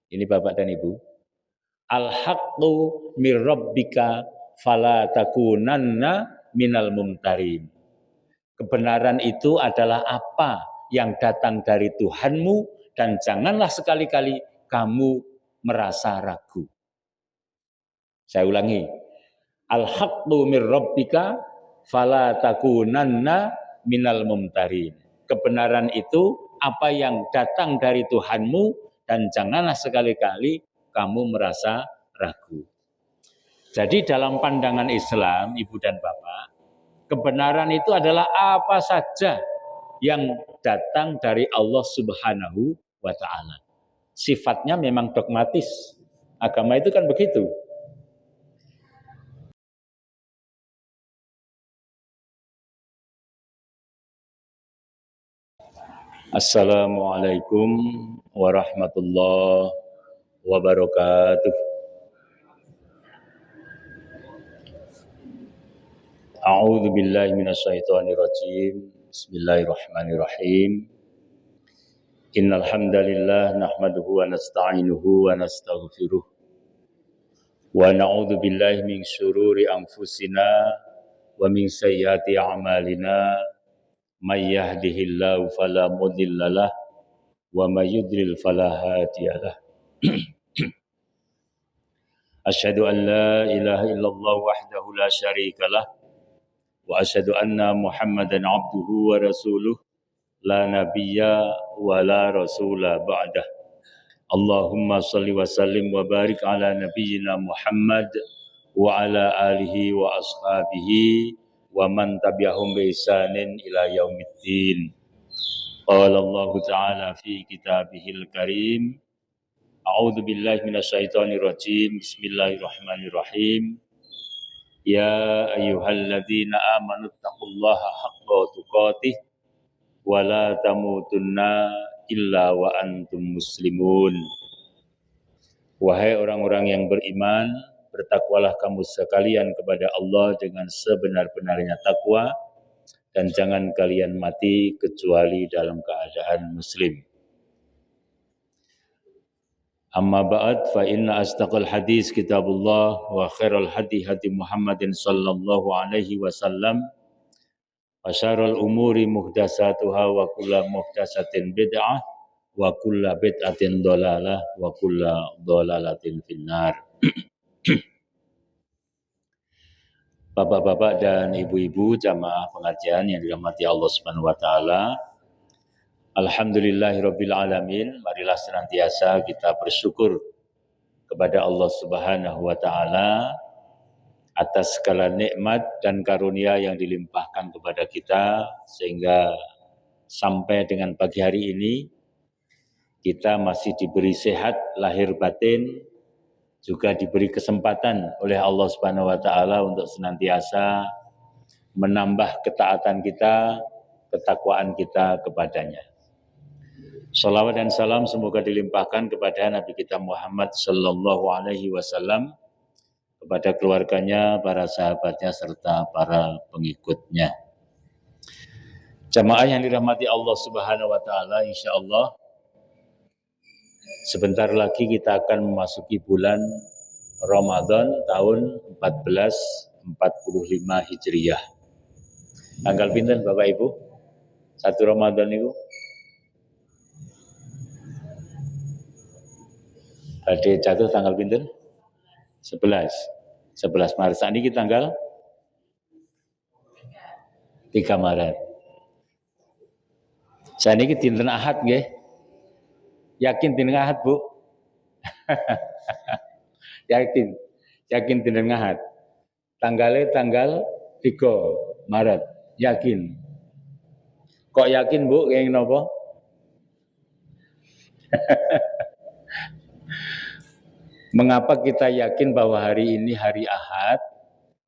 Ini Bapak dan Ibu. Al-haqqu mir rabbika fala takunanna minal mumtarin. Kebenaran itu adalah apa yang datang dari Tuhanmu dan janganlah sekali-kali kamu merasa ragu. Saya ulangi. Al-haqqu mir rabbika fala takunanna minal mumtarin. Kebenaran itu apa yang datang dari Tuhanmu dan janganlah sekali-kali kamu merasa ragu. Jadi dalam pandangan Islam, Ibu dan Bapak, kebenaran itu adalah apa saja yang datang dari Allah Subhanahu wa Ta'ala. Sifatnya memang dogmatis. Agama itu kan begitu. Assalamualaikum warahmatullahi wabarakatuh. A'udzu billahi minasyaitonir rajim. Bismillahirrahmanirrahim. Innal hamdalillah nahmaduhu wa nasta'inuhu wa nastaghfiruh. Wa na'udzu billahi min syururi anfusina wa min sayyiati a'malina. May yahdihillahu fala mudhillalah wa may yudlil fala hadiyalah. Asyhadu an la ilaha illallah wahdahu la syarikalah wa asyhadu anna Muhammadan abduhu wa rasuluh la nabiyya wa la rasula ba'dah. Allahumma salli wa sallim wa barik ala nabiyyina Muhammad wa ala alihi wa ashabihi wa man tabi'ahum bi ihsanin ila yaumiddin. Qala Allah Ta'ala fi kitabihil karim. A'udzu billahi minasyaitonir rajim. Bismillahirrahmanirrahim. Ya ayyuhalladzina amanu taqullaha haqqa tuqatih wa la tamutunna illa wa antum muslimun. Wahai orang-orang yang beriman, bertakwalah kamu sekalian kepada Allah dengan sebenar-benarnya takwa dan jangan kalian mati kecuali dalam keadaan muslim. Amma ba'd fa inna astaqal hadis kitabullah wa khairal hadi hadi Muhammadin sallallahu alaihi wasallam wa syarrul umuri muhdatsatuha wa kullu muhdatsatin bid'ah wa kullu bid'atin dhalalah wa kullu dhalalatin finnar. Bapak-bapak dan ibu-ibu jamaah pengajian yang dirahmati Allah Subhanahu wa taala. Alhamdulillahirabbil alamin. Marilah senantiasa kita bersyukur kepada Allah Subhanahu wa taala atas segala nikmat dan karunia yang dilimpahkan kepada kita sehingga sampai dengan pagi hari ini kita masih diberi sehat lahir batin, juga diberi kesempatan oleh Allah Subhanahu wa taala untuk senantiasa menambah ketaatan kita, ketakwaan kita kepadanya. Shalawat dan salam semoga dilimpahkan kepada Nabi kita Muhammad sallallahu alaihi wasallam, kepada keluarganya, para sahabatnya serta para pengikutnya. Jamaah yang dirahmati Allah Subhanahu wa taala, insyaallah sebentar lagi kita akan memasuki bulan Ramadan tahun 1445 Hijriah. Tanggal pinten Bapak Ibu? 1 Ramadan itu? Badhe jatuh tanggal pinten? 11 Maret. Saat ini tanggal 3 Maret. Saat ini dinten Ahad nggih. Yakin dinten Ahad, Bu? Yakin dinten Ahad. Tanggalnya tanggal 3 Maret. Yakin. Kok yakin, Bu? Kayak napa? Mengapa kita yakin bahwa hari ini hari Ahad,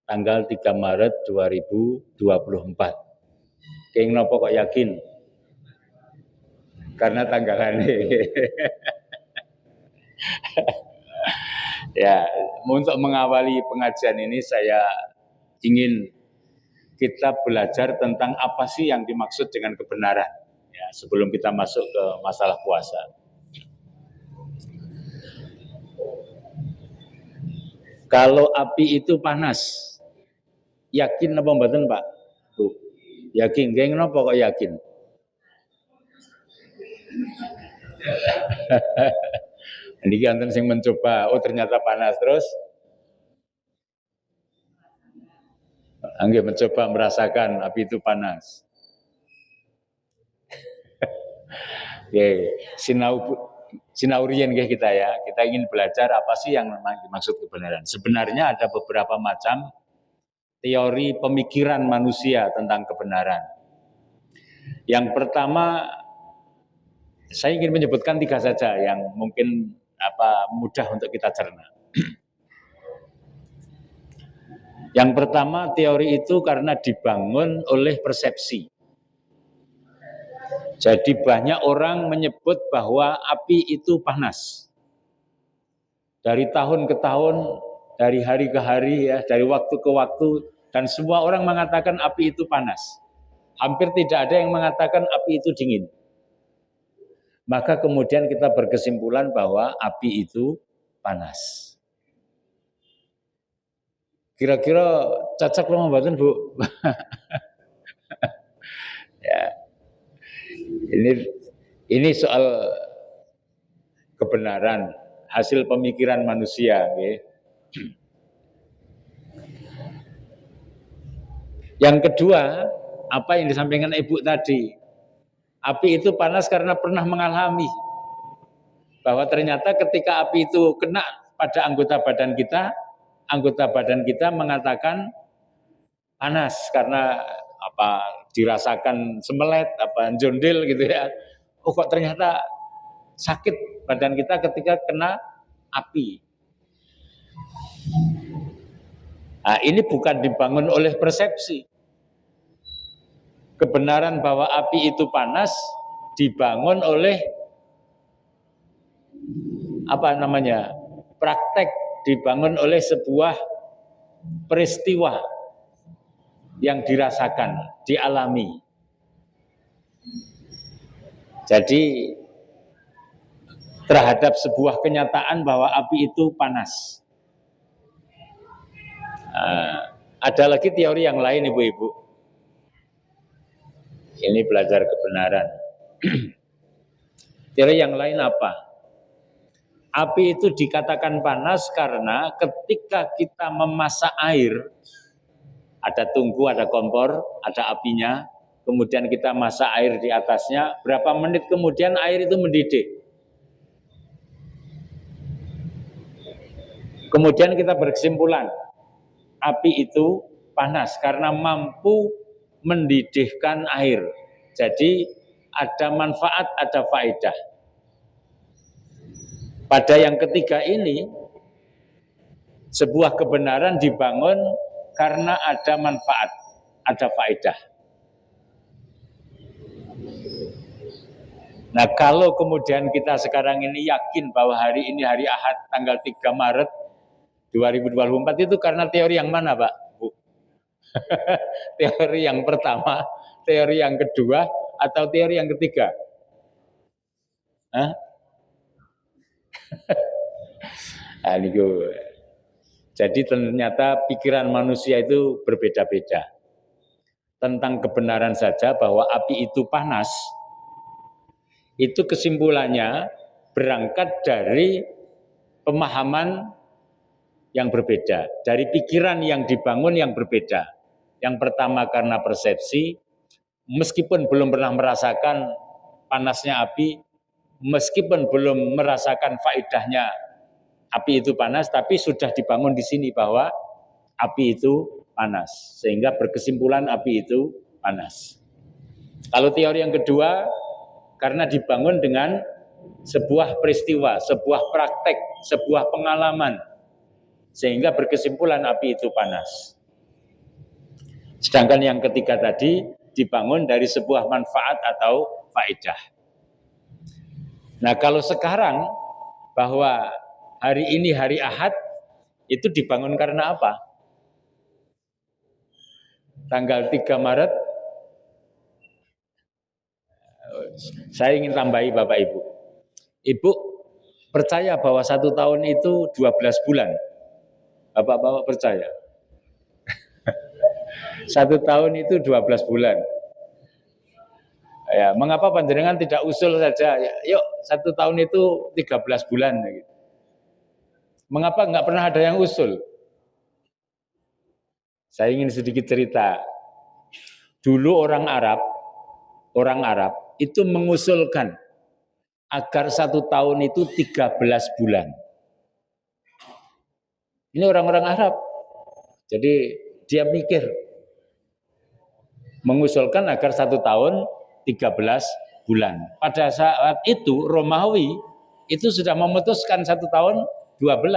tanggal 3 Maret 2024? Kayak napa kok yakin? Karena tanggalannya. Ya, untuk mengawali pengajian ini saya ingin kita belajar tentang apa sih yang dimaksud dengan kebenaran. Ya, sebelum kita masuk ke masalah puasa. Kalau api itu panas, yakin apa mboten Pak? Bu, yakin. Nggih napa kok yakin? Niki wonten sing mencoba, oh ternyata panas terus. Nggih mencoba merasakan api itu panas. Oke, sinau riyen nggih kita ya. Kita ingin belajar apa sih yang memang dimaksud kebenaran. Sebenarnya ada beberapa macam teori pemikiran manusia tentang kebenaran. Yang pertama, saya ingin menyebutkan 3 saja yang mungkin mudah untuk kita cerna. Yang pertama, teori itu karena dibangun oleh persepsi. Jadi banyak orang menyebut bahwa api itu panas. Dari tahun ke tahun, dari hari ke hari ya, dari waktu ke waktu, dan semua orang mengatakan api itu panas. Hampir tidak ada yang mengatakan api itu dingin. Maka kemudian kita berkesimpulan bahwa api itu panas. Kira-kira cocok loh mboten Bu? Ya. Ini soal kebenaran, hasil pemikiran manusia. Okay. Yang kedua, apa yang disampaikan Ibu tadi, api itu panas karena pernah mengalami bahwa ternyata ketika api itu kena pada anggota badan kita mengatakan panas karena dirasakan semelet, jondil gitu ya. Oh kok ternyata sakit badan kita ketika kena api. Nah, ini bukan dibangun oleh persepsi. Kebenaran bahwa api itu panas dibangun oleh praktek, dibangun oleh sebuah peristiwa yang dirasakan, dialami. Jadi terhadap sebuah kenyataan bahwa api itu panas. Ada lagi teori yang lain Ibu-ibu. Ini belajar kebenaran. Teori yang lain apa? Api itu dikatakan panas karena ketika kita memasak air, ada tungku, ada kompor, ada apinya, kemudian kita masak air di atasnya, berapa menit kemudian air itu mendidih. Kemudian kita berkesimpulan, api itu panas karena mampu mendidihkan air. Jadi ada manfaat, ada faedah. Pada yang ketiga ini, sebuah kebenaran dibangun karena ada manfaat, ada faedah. Nah kalau kemudian kita sekarang ini yakin bahwa hari ini hari Ahad tanggal 3 Maret 2024 itu karena teori yang mana Pak? Bu? Teori yang pertama, teori yang kedua, atau teori yang ketiga? Hah? Jadi ternyata pikiran manusia itu berbeda-beda. Tentang kebenaran saja bahwa api itu panas, itu kesimpulannya berangkat dari pemahaman yang berbeda, dari pikiran yang dibangun yang berbeda. Yang pertama karena persepsi, meskipun belum pernah merasakan panasnya api, meskipun belum merasakan faedahnya api itu panas, tapi sudah dibangun di sini bahwa api itu panas, sehingga berkesimpulan api itu panas. Kalau teori yang kedua, karena dibangun dengan sebuah peristiwa, sebuah praktek, sebuah pengalaman, sehingga berkesimpulan api itu panas. Sedangkan yang ketiga tadi dibangun dari sebuah manfaat atau faedah. Nah kalau sekarang bahwa hari ini hari Ahad itu dibangun karena apa? Tanggal 3 Maret, saya ingin tambahi Bapak Ibu. Ibu percaya bahwa 1 tahun itu 12 bulan. Bapak-bapak percaya? 1 tahun itu 12 bulan. Ya, mengapa panjenengan tidak usul saja? Ya, yuk 1 tahun itu 13 bulan. Gitu. Mengapa nggak pernah ada yang usul? Saya ingin sedikit cerita. Dulu orang Arab itu mengusulkan agar 1 tahun itu 13 bulan. Ini orang-orang Arab. Jadi dia mikir mengusulkan agar 1 tahun 13 bulan. Pada saat itu Romawi itu sudah memutuskan 1 tahun 12.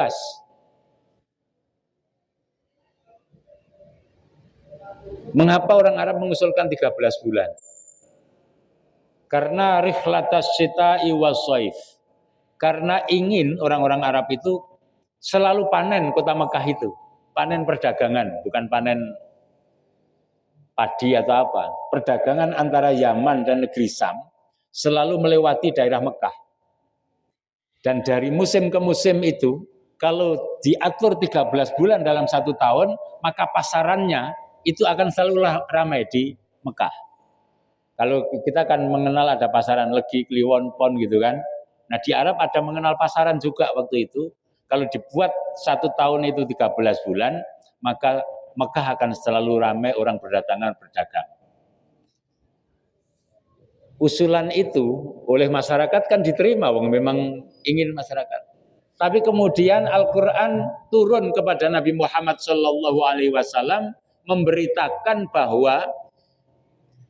Mengapa orang Arab mengusulkan 13 bulan? Karena rihlatas syita'i was-shaif. Karena ingin orang-orang Arab itu selalu panen kota Mekah itu. Panen perdagangan, bukan panen padi atau apa. Perdagangan antara Yaman dan negeri Sam selalu melewati daerah Mekah. Dan dari musim ke musim itu, kalau diatur 13 bulan dalam 1 tahun, maka pasarannya itu akan selalu ramai di Mekah. Kalau kita kan mengenal ada pasaran Legi, Kliwon, Pon gitu kan. Nah di Arab ada mengenal pasaran juga waktu itu. Kalau dibuat 1 tahun itu 13 bulan, maka Mekah akan selalu ramai orang berdatangan berdagang. Usulan itu oleh masyarakat kan diterima, wong memang ingin masyarakat. Tapi kemudian Al-Quran turun kepada Nabi Muhammad SAW memberitakan bahwa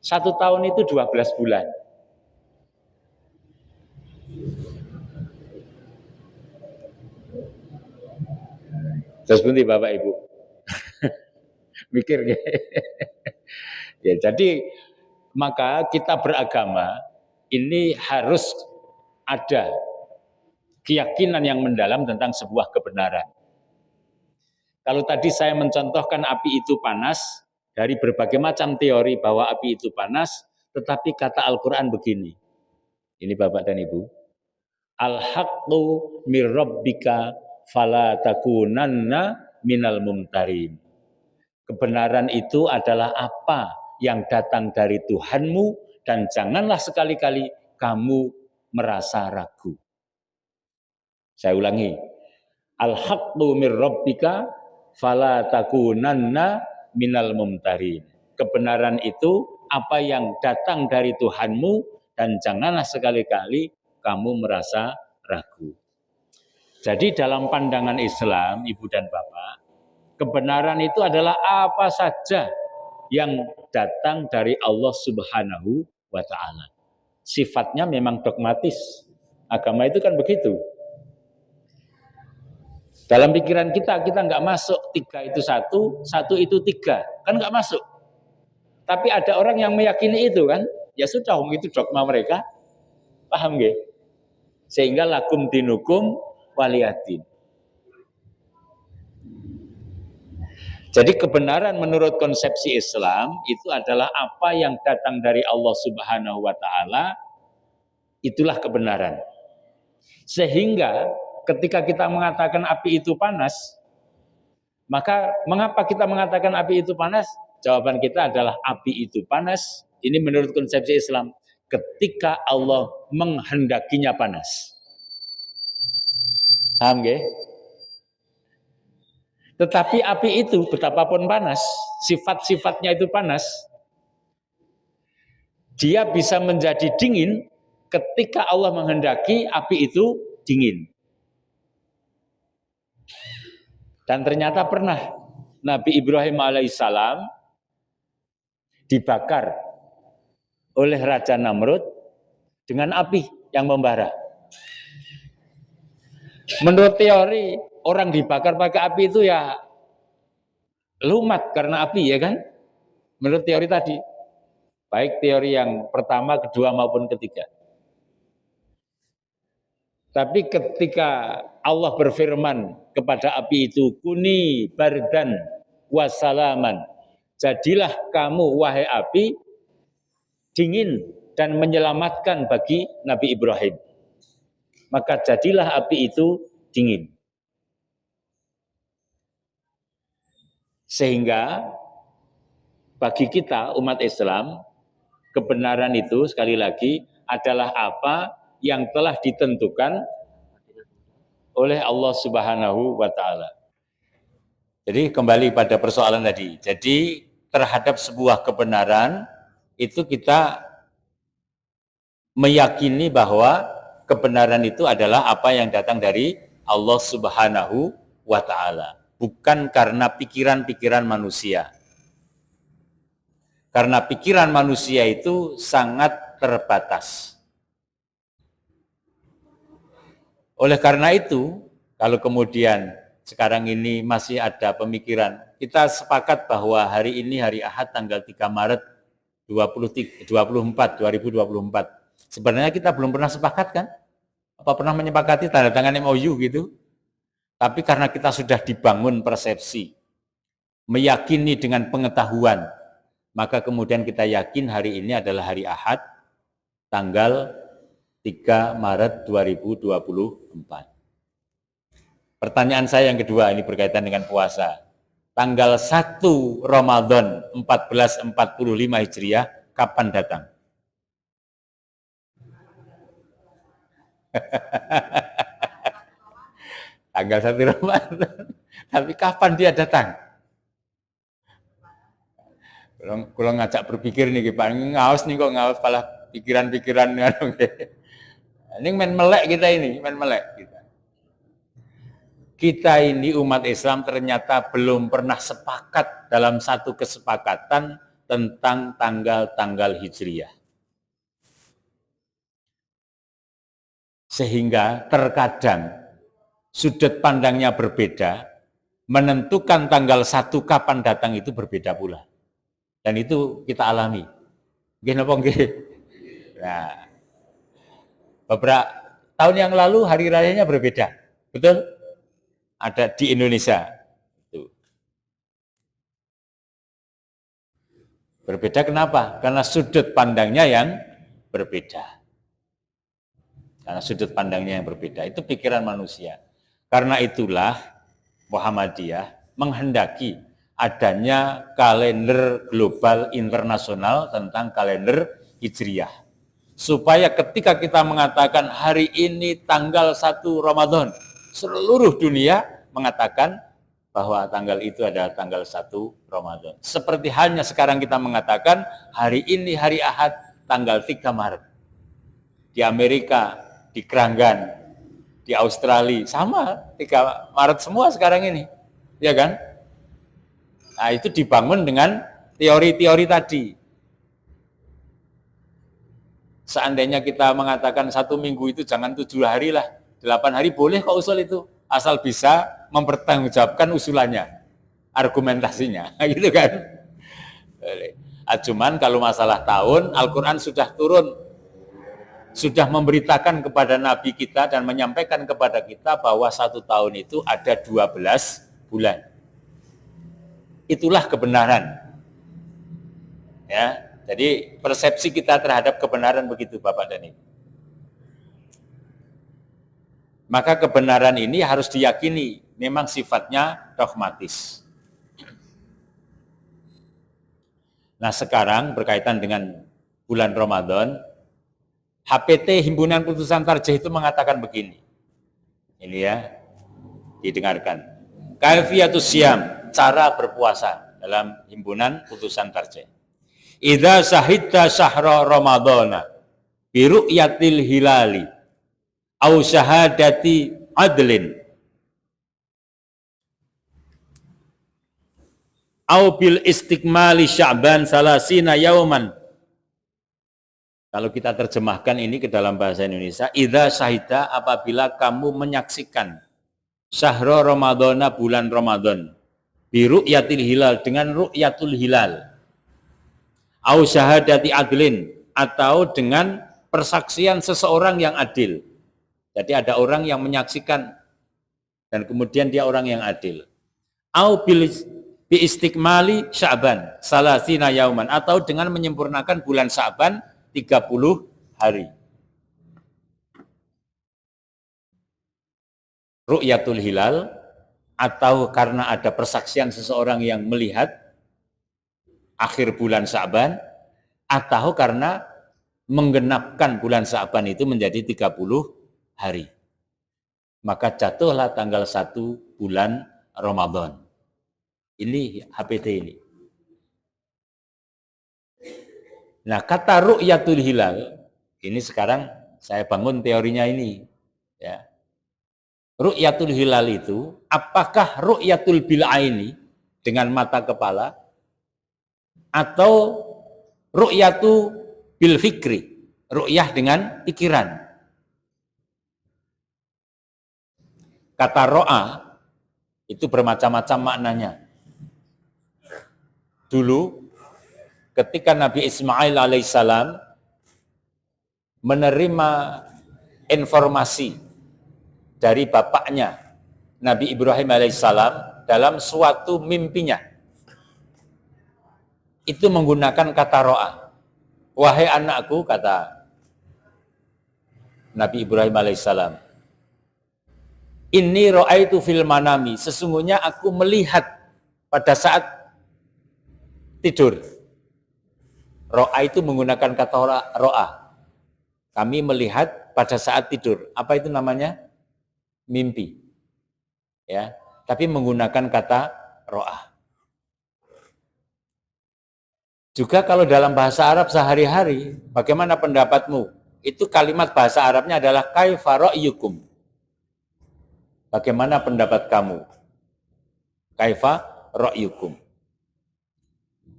1 tahun itu 12 bulan. Terus bunyi Bapak Ibu. Mikir ya. Ya, jadi maka kita beragama ini harus ada keyakinan yang mendalam tentang sebuah kebenaran. Kalau tadi saya mencontohkan api itu panas, dari berbagai macam teori bahwa api itu panas, tetapi kata Al-Quran begini. Ini Bapak dan Ibu. Al-haqqu mir rabbika fala takunanna minal mumtarin. Kebenaran itu adalah apa yang datang dari Tuhanmu dan janganlah sekali-kali kamu merasa ragu. Saya ulangi. Al-haqqu mir rabbika fala takunanna minal mumtarin. Kebenaran itu apa yang datang dari Tuhanmu dan janganlah sekali-kali kamu merasa ragu. Jadi dalam pandangan Islam, Ibu dan Bapak, kebenaran itu adalah apa saja yang datang dari Allah Subhanahu wa Ta'ala. Sifatnya memang dogmatis. Agama itu kan begitu. Dalam pikiran kita nggak masuk 3 itu 1 itu 3, kan nggak masuk. Tapi ada orang yang meyakini itu kan, ya sudah, itu dogma mereka, paham nggih? Sehingga lakum dinukum waliyadin. Jadi kebenaran menurut konsepsi Islam itu adalah apa yang datang dari Allah Subhanahu wa Ta'ala, itulah kebenaran. Sehingga ketika kita mengatakan api itu panas, maka mengapa kita mengatakan api itu panas? Jawaban kita adalah api itu panas. Ini menurut konsepsi Islam ketika Allah menghendakinya panas. Paham nggih? Tetapi api itu betapapun panas, sifat-sifatnya itu panas, dia bisa menjadi dingin ketika Allah menghendaki api itu dingin. Dan ternyata pernah Nabi Ibrahim alaihissalam dibakar oleh Raja Namrud dengan api yang membara. Menurut teori, orang dibakar pakai api itu ya lumat karena api, ya kan? Menurut teori tadi. Baik teori yang pertama, kedua maupun ketiga. Tapi ketika Allah berfirman kepada api itu, kuni bardan wasalaman, jadilah kamu wahai api dingin dan menyelamatkan bagi Nabi Ibrahim. Maka jadilah api itu dingin. Sehingga bagi kita umat Islam, kebenaran itu sekali lagi adalah apa yang telah ditentukan oleh Allah Subhanahu wa taala. Jadi kembali pada persoalan tadi. Jadi terhadap sebuah kebenaran itu kita meyakini bahwa kebenaran itu adalah apa yang datang dari Allah Subhanahu wa taala, bukan karena pikiran-pikiran manusia. Karena pikiran manusia itu sangat terbatas. Oleh karena itu, kalau kemudian sekarang ini masih ada pemikiran, kita sepakat bahwa hari ini hari Ahad tanggal 3 Maret 2024. Sebenarnya kita belum pernah sepakat kan? Apa pernah menyepakati tanda tangan MOU gitu? Tapi karena kita sudah dibangun persepsi, meyakini dengan pengetahuan, maka kemudian kita yakin hari ini adalah hari Ahad tanggal 3 Maret 2024. Pertanyaan saya yang kedua ini berkaitan dengan puasa. Tanggal 1 Ramadan 1445 Hijriah kapan datang? Tanggal 1 Ramadan. Tapi kapan dia datang? Kalau ngajak berpikir nih, Pak, ngaos nih kok ngaos malah pikiran-pikiran. Ini main melek kita ini, main melek kita. Kita ini umat Islam ternyata belum pernah sepakat dalam satu kesepakatan tentang tanggal-tanggal Hijriah. Sehingga terkadang sudut pandangnya berbeda, menentukan tanggal 1 kapan datang itu berbeda pula. Dan itu kita alami. Nggih napa nggih? Nah, beberapa tahun yang lalu hari rayanya berbeda. Betul? Ada di Indonesia. Berbeda kenapa? Karena sudut pandangnya yang berbeda. Karena sudut pandangnya yang berbeda. Itu pikiran manusia. Karena itulah Muhammadiyah menghendaki adanya kalender global internasional tentang kalender Hijriah. Supaya ketika kita mengatakan hari ini tanggal 1 Ramadan, seluruh dunia mengatakan bahwa tanggal itu adalah tanggal 1 Ramadan. Seperti halnya sekarang kita mengatakan hari ini hari Ahad tanggal 3 Maret. Di Amerika, di Keranggan, di Australia, sama 3 Maret semua sekarang ini. Ya kan? Nah, itu dibangun dengan teori-teori tadi. Seandainya kita mengatakan 1 minggu itu jangan 7 hari lah, 8 hari boleh kok usul itu, asal bisa mempertanggungjawabkan usulannya, argumentasinya, gitu kan. Cuman kalau masalah tahun, Al-Quran sudah turun, sudah memberitakan kepada Nabi kita dan menyampaikan kepada kita bahwa 1 tahun itu ada 12 bulan. Itulah kebenaran. Ya, jadi persepsi kita terhadap kebenaran begitu Bapak dan Ibu. Maka kebenaran ini harus diyakini, memang sifatnya dogmatis. Nah sekarang berkaitan dengan bulan Ramadan, HPT Himpunan Putusan Tarjih itu mengatakan begini. Ini ya, didengarkan. Kaifiyatus Syam, cara berpuasa dalam Himpunan Putusan Tarjih. Idza syahidta syahra Ramadhana bi ru'yatil hilali au syahadati adlin au bil istikmali Sya'ban salasina yauman. Kalau kita terjemahkan ini ke dalam bahasa Indonesia, idza syahida, apabila kamu menyaksikan syahra Ramadhana, bulan Ramadan, bi ru'yatil hilal, dengan ru'yatul hilal, au syahadati adlin, atau dengan persaksian seseorang yang adil. Jadi ada orang yang menyaksikan dan kemudian dia orang yang adil. Au bi istikmali Sya'ban salasina yauman, atau dengan menyempurnakan bulan Sya'ban 30 hari. Ru'yatul hilal atau karena ada persaksian seseorang yang melihat akhir bulan Sya'ban, atau karena menggenapkan bulan Sya'ban itu menjadi 30 hari. Maka jatuhlah tanggal 1 bulan Ramadan. Ini HPT ini. Nah, kata ru'yatul hilal, ini sekarang saya bangun teorinya ini. Ya. Ru'yatul hilal itu, apakah ru'yatul bil aini dengan mata kepala, atau ru'yatu bil fikri, ru'yah dengan pikiran. Kata ro'a itu bermacam-macam maknanya. Dulu ketika Nabi Ismail alaihissalam menerima informasi dari bapaknya Nabi Ibrahim alaihissalam dalam suatu mimpinya, itu menggunakan kata ro'a. Wahai anakku, kata Nabi Ibrahim alaihissalam, inni ro'aitu fil manami, sesungguhnya aku melihat pada saat tidur. Ro'a itu menggunakan kata ro'a. Kami melihat pada saat tidur. Apa itu namanya? Mimpi. Ya, tapi menggunakan kata ro'a. Juga kalau dalam bahasa Arab sehari-hari, bagaimana pendapatmu? Itu kalimat bahasa Arabnya adalah kaifa ra'yukum. Bagaimana pendapat kamu? Kaifa ra'yukum.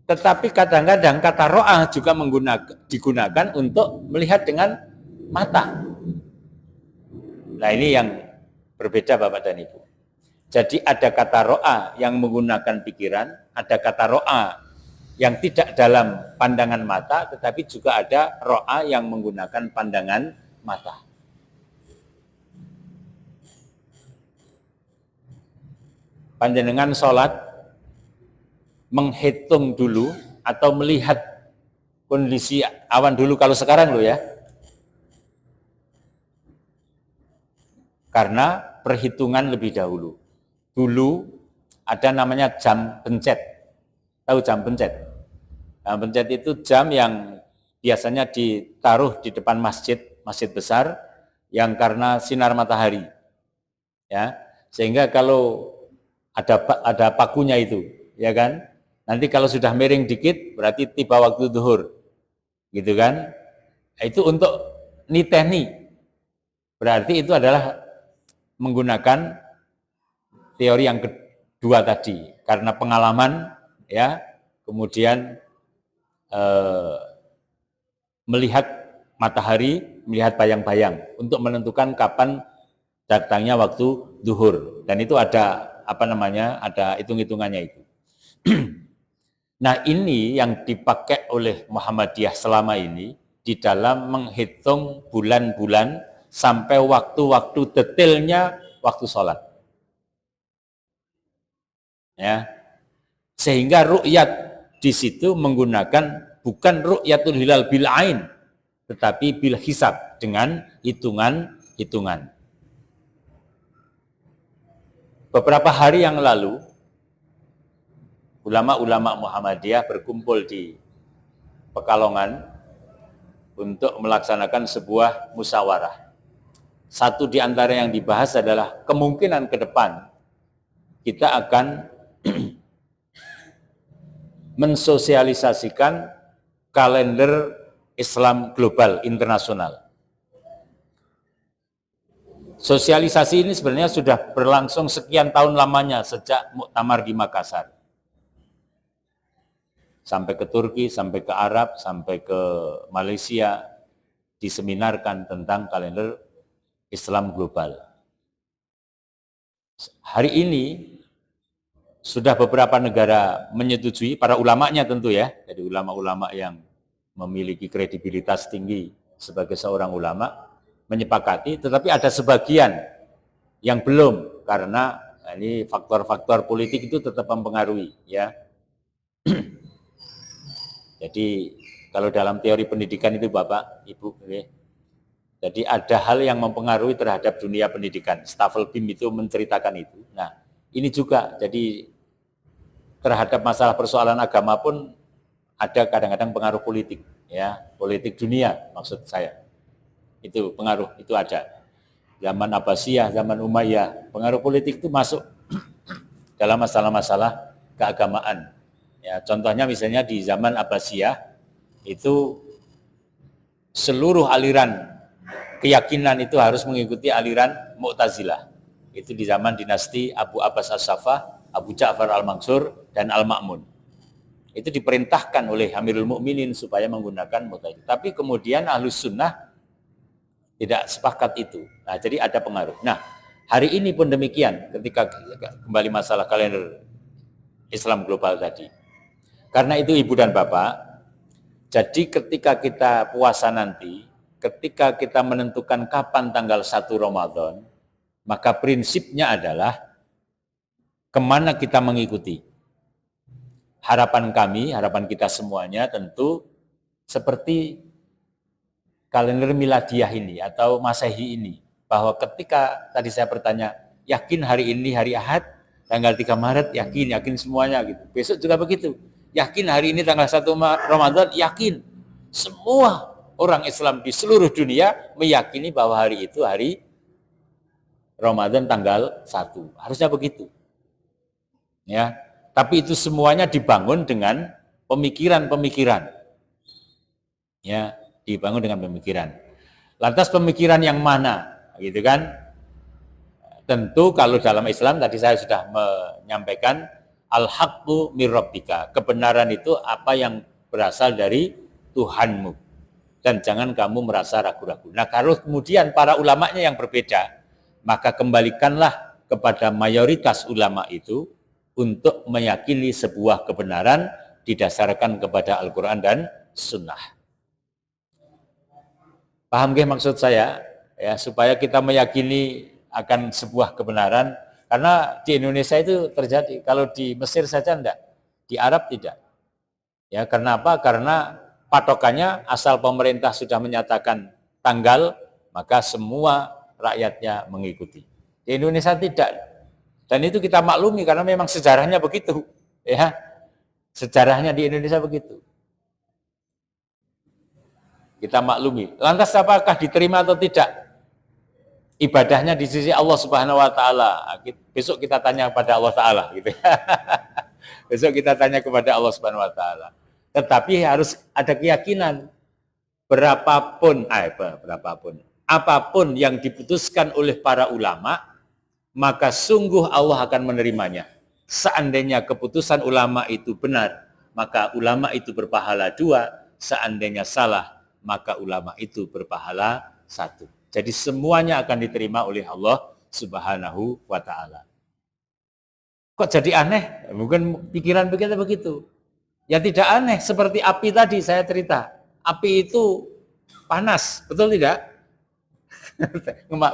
Tetapi kadang-kadang kata ro'ah juga digunakan untuk melihat dengan mata. Nah, ini yang berbeda Bapak dan Ibu. Jadi ada kata ro'ah yang menggunakan pikiran, ada kata ro'ah yang tidak dalam pandangan mata, tetapi juga ada ro'a yang menggunakan pandangan mata. Panjenengan sholat, menghitung dulu atau melihat kondisi awan dulu kalau sekarang loh ya. Karena perhitungan lebih dahulu. Dulu ada namanya jam pencet. Tahu jam pencet? Jam pencet itu jam yang biasanya ditaruh di depan masjid besar yang karena sinar matahari. Ya, sehingga kalau ada pakunya itu, ya kan? Nanti kalau sudah miring dikit berarti tiba waktu zuhur. Gitu kan? Itu untuk niteni. Berarti itu adalah menggunakan teori yang kedua tadi, karena pengalaman ya, kemudian melihat matahari, melihat bayang-bayang untuk menentukan kapan datangnya waktu zuhur, dan itu ada ada hitung-hitungannya itu. Nah, ini yang dipakai oleh Muhammadiyah selama ini di dalam menghitung bulan-bulan sampai waktu-waktu detailnya waktu sholat. Ya, sehingga ru'yat di situ menggunakan bukan ru'yatul hilal bil ain, tetapi bil hisab, dengan hitungan-hitungan. Beberapa hari yang lalu, ulama-ulama Muhammadiyah berkumpul di Pekalongan untuk melaksanakan sebuah musyawarah. Satu di antara yang dibahas adalah kemungkinan ke depan kita akan mensosialisasikan kalender Islam global internasional. Sosialisasi ini sebenarnya sudah berlangsung sekian tahun lamanya sejak muktamar di Makassar. Sampai ke Turki, sampai ke Arab, sampai ke Malaysia, diseminarkan tentang kalender Islam global. Hari ini sudah beberapa negara menyetujui, para ulamanya tentu ya, jadi ulama-ulama yang memiliki kredibilitas tinggi sebagai seorang ulama, menyepakati, tetapi ada sebagian yang belum, karena ini faktor-faktor politik itu tetap mempengaruhi ya. Jadi kalau dalam teori pendidikan itu Bapak, Ibu, jadi ada hal yang mempengaruhi terhadap dunia pendidikan. Staffel BIM itu menceritakan itu. Nah, ini juga. Jadi terhadap masalah persoalan agama pun ada kadang-kadang pengaruh politik, ya, politik dunia maksud saya. Itu pengaruh, itu ada. Zaman Abbasiyah, zaman Umayyah, pengaruh politik itu masuk dalam masalah-masalah keagamaan. Ya, contohnya misalnya di zaman Abbasiyah itu seluruh aliran keyakinan itu harus mengikuti aliran Mu'tazilah. Itu di zaman dinasti Abu Abbas As-Saffah, Abu Ja'far Al-Mansur, dan Al-Ma'mun. Itu diperintahkan oleh Amirul Mukminin supaya menggunakan Mu'tazilah. Tapi kemudian Ahlus Sunnah tidak sepakat itu. Nah, jadi ada pengaruh. Nah, hari ini pun demikian ketika kembali masalah kalender Islam global tadi. Karena itu Ibu dan Bapak, jadi ketika kita puasa nanti, ketika kita menentukan kapan tanggal 1 Ramadan, maka prinsipnya adalah kemana kita mengikuti. Harapan kami, harapan kita semuanya tentu seperti kalender miladiah ini atau Masehi ini, bahwa ketika tadi saya bertanya, yakin hari ini hari Ahad, tanggal 3 Maret, yakin semuanya gitu. Besok juga begitu. Yakin hari ini tanggal 1 Ramadan, yakin. Semua orang Islam di seluruh dunia meyakini bahwa hari itu hari Ramadan tanggal 1. Harusnya begitu. Ya, tapi itu semuanya dibangun dengan pemikiran-pemikiran. Ya, dibangun dengan pemikiran. Lantas pemikiran yang mana? Gitu kan? Tentu kalau dalam Islam tadi saya sudah menyampaikan al-haqqu mir rabbika. Kebenaran itu apa yang berasal dari Tuhanmu. Dan jangan kamu merasa ragu-ragu. Nah, kalau kemudian para ulamanya yang berbeda, maka kembalikanlah kepada mayoritas ulama itu untuk meyakini sebuah kebenaran didasarkan kepada Al-Quran dan Sunnah. Paham nggih maksud saya? Ya, supaya kita meyakini akan sebuah kebenaran, karena di Indonesia itu terjadi, kalau di Mesir saja enggak, di Arab tidak. Ya, karena apa? Karena patokannya asal pemerintah sudah menyatakan tanggal, maka semua rakyatnya mengikuti. Di Indonesia tidak. Dan itu kita maklumi karena memang sejarahnya begitu, ya. Sejarahnya di Indonesia begitu. Kita maklumi. Lantas apakah diterima atau tidak ibadahnya di sisi Allah Subhanahu wa taala? Besok kita tanya kepada Allah taala gitu. Besok kita tanya kepada Allah Subhanahu wa taala. Tetapi harus ada keyakinan apapun yang diputuskan oleh para ulama, maka sungguh Allah akan menerimanya. Seandainya keputusan ulama itu benar, maka ulama itu berpahala 2. Seandainya salah, maka ulama itu berpahala 1. Jadi semuanya akan diterima oleh Allah Subhanahu wa ta'ala. Kok jadi aneh? Mungkin pikiran kita begitu. Ya tidak aneh, seperti api tadi saya cerita. Api itu panas, betul tidak?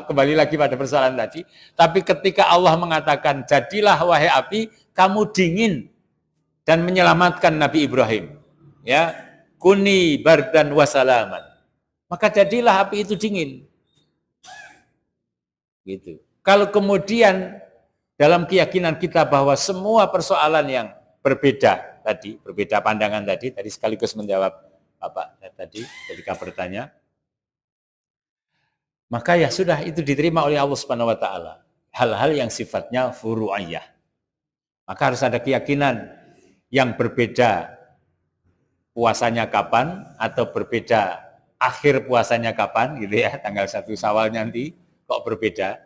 Kembali lagi pada persoalan tadi. Tapi ketika Allah mengatakan, jadilah wahai api, kamu dingin dan menyelamatkan Nabi Ibrahim. Ya, kuni bardan wasalaman. Maka jadilah api itu dingin. Gitu. Kalau kemudian dalam keyakinan kita bahwa semua persoalan yang berbeda tadi, berbeda pandangan tadi sekaligus menjawab Bapak tadi ketika bertanya, maka ya sudah itu diterima oleh Allah Subhanahu wa taala. Hal-hal yang sifatnya furu'iyah. Maka harus ada keyakinan yang berbeda puasanya kapan atau berbeda akhir puasanya kapan gitu ya, tanggal 1 Syawal nanti kok berbeda.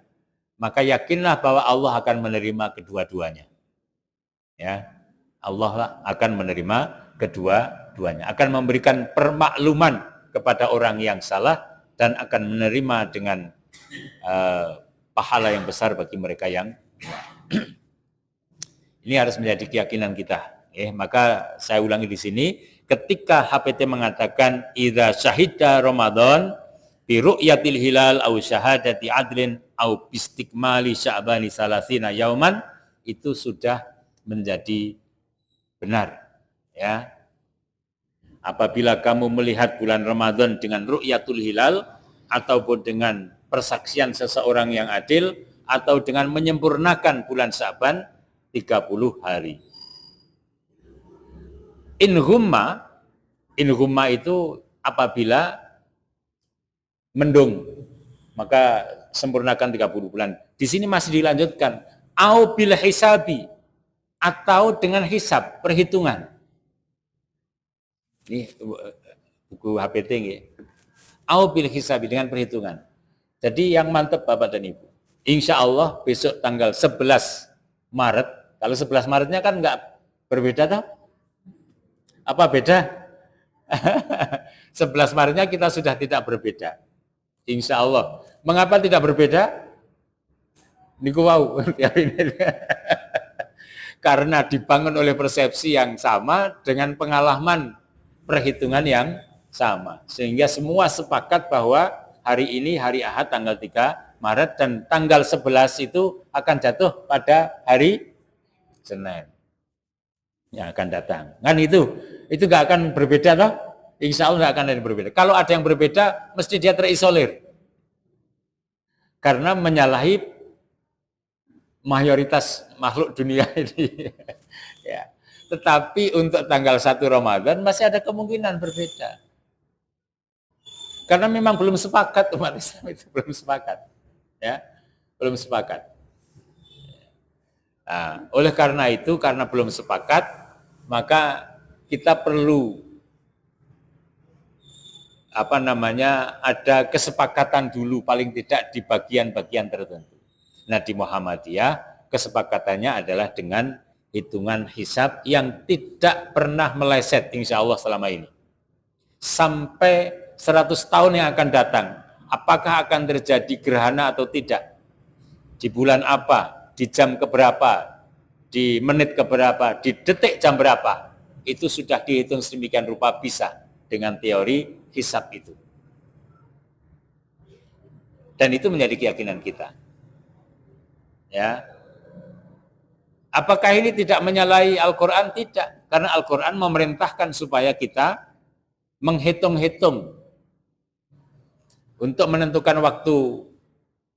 Maka yakinlah bahwa Allah akan menerima kedua-duanya. Ya. Allah akan menerima kedua-duanya, akan memberikan permakluman kepada orang yang salah dan akan menerima dengan pahala yang besar bagi mereka yang ini harus menjadi keyakinan kita. Maka saya ulangi di sini, ketika HPT mengatakan idza syahida Ramadan bi ru'yatil hilal au syahadati adlin au bistikmali sya'bani salasina yauman, itu sudah menjadi benar, ya. Apabila kamu melihat bulan Ramadan dengan ru'yatul hilal ataupun dengan persaksian seseorang yang adil, atau dengan menyempurnakan bulan Sya'ban 30 hari. In humma itu apabila mendung, maka sempurnakan 30 bulan. Di sini masih dilanjutkan, au bil hisabi, atau dengan hisab, perhitungan. Ini buku HPT nggih. Au bil hisabi, dengan perhitungan. Jadi yang mantap Bapak dan Ibu, insya Allah besok tanggal 11 Maret, kalau 11 Maretnya kan nggak berbeda toh? Apa beda? 11 Maretnya kita sudah tidak berbeda. Insya Allah. Mengapa tidak berbeda? Niku wau. Karena dibangun oleh persepsi yang sama dengan pengalaman perhitungan yang sama. Sehingga semua sepakat bahwa hari ini hari Ahad tanggal 3 Maret dan tanggal 11 itu akan jatuh pada hari Senin yang akan datang. Kan itu nggak akan berbeda toh? Insya Allah nggak akan ada yang berbeda. Kalau ada yang berbeda, mesti dia terisolir. Karena menyalahi mayoritas makhluk dunia ini. Ya. Tetapi untuk tanggal 1 Ramadan masih ada kemungkinan berbeda. Karena memang belum sepakat, umat Islam itu belum sepakat. Ya, belum sepakat. Nah, oleh karena itu, karena belum sepakat, maka kita perlu ada kesepakatan dulu paling tidak di bagian-bagian tertentu. Nah, di Muhammadiyah kesepakatannya adalah dengan hitungan hisab yang tidak pernah meleset insya Allah selama ini. Sampai 100 tahun yang akan datang, apakah akan terjadi gerhana atau tidak? Di bulan apa? Di jam keberapa? Di menit keberapa? Di detik jam berapa? Itu sudah dihitung sedemikian rupa bisa dengan teori hisab itu. Dan itu menjadi keyakinan kita. Ya. Apakah ini tidak menyalahi Al-Quran? Tidak. Karena Al-Quran memerintahkan supaya kita menghitung-hitung untuk menentukan waktu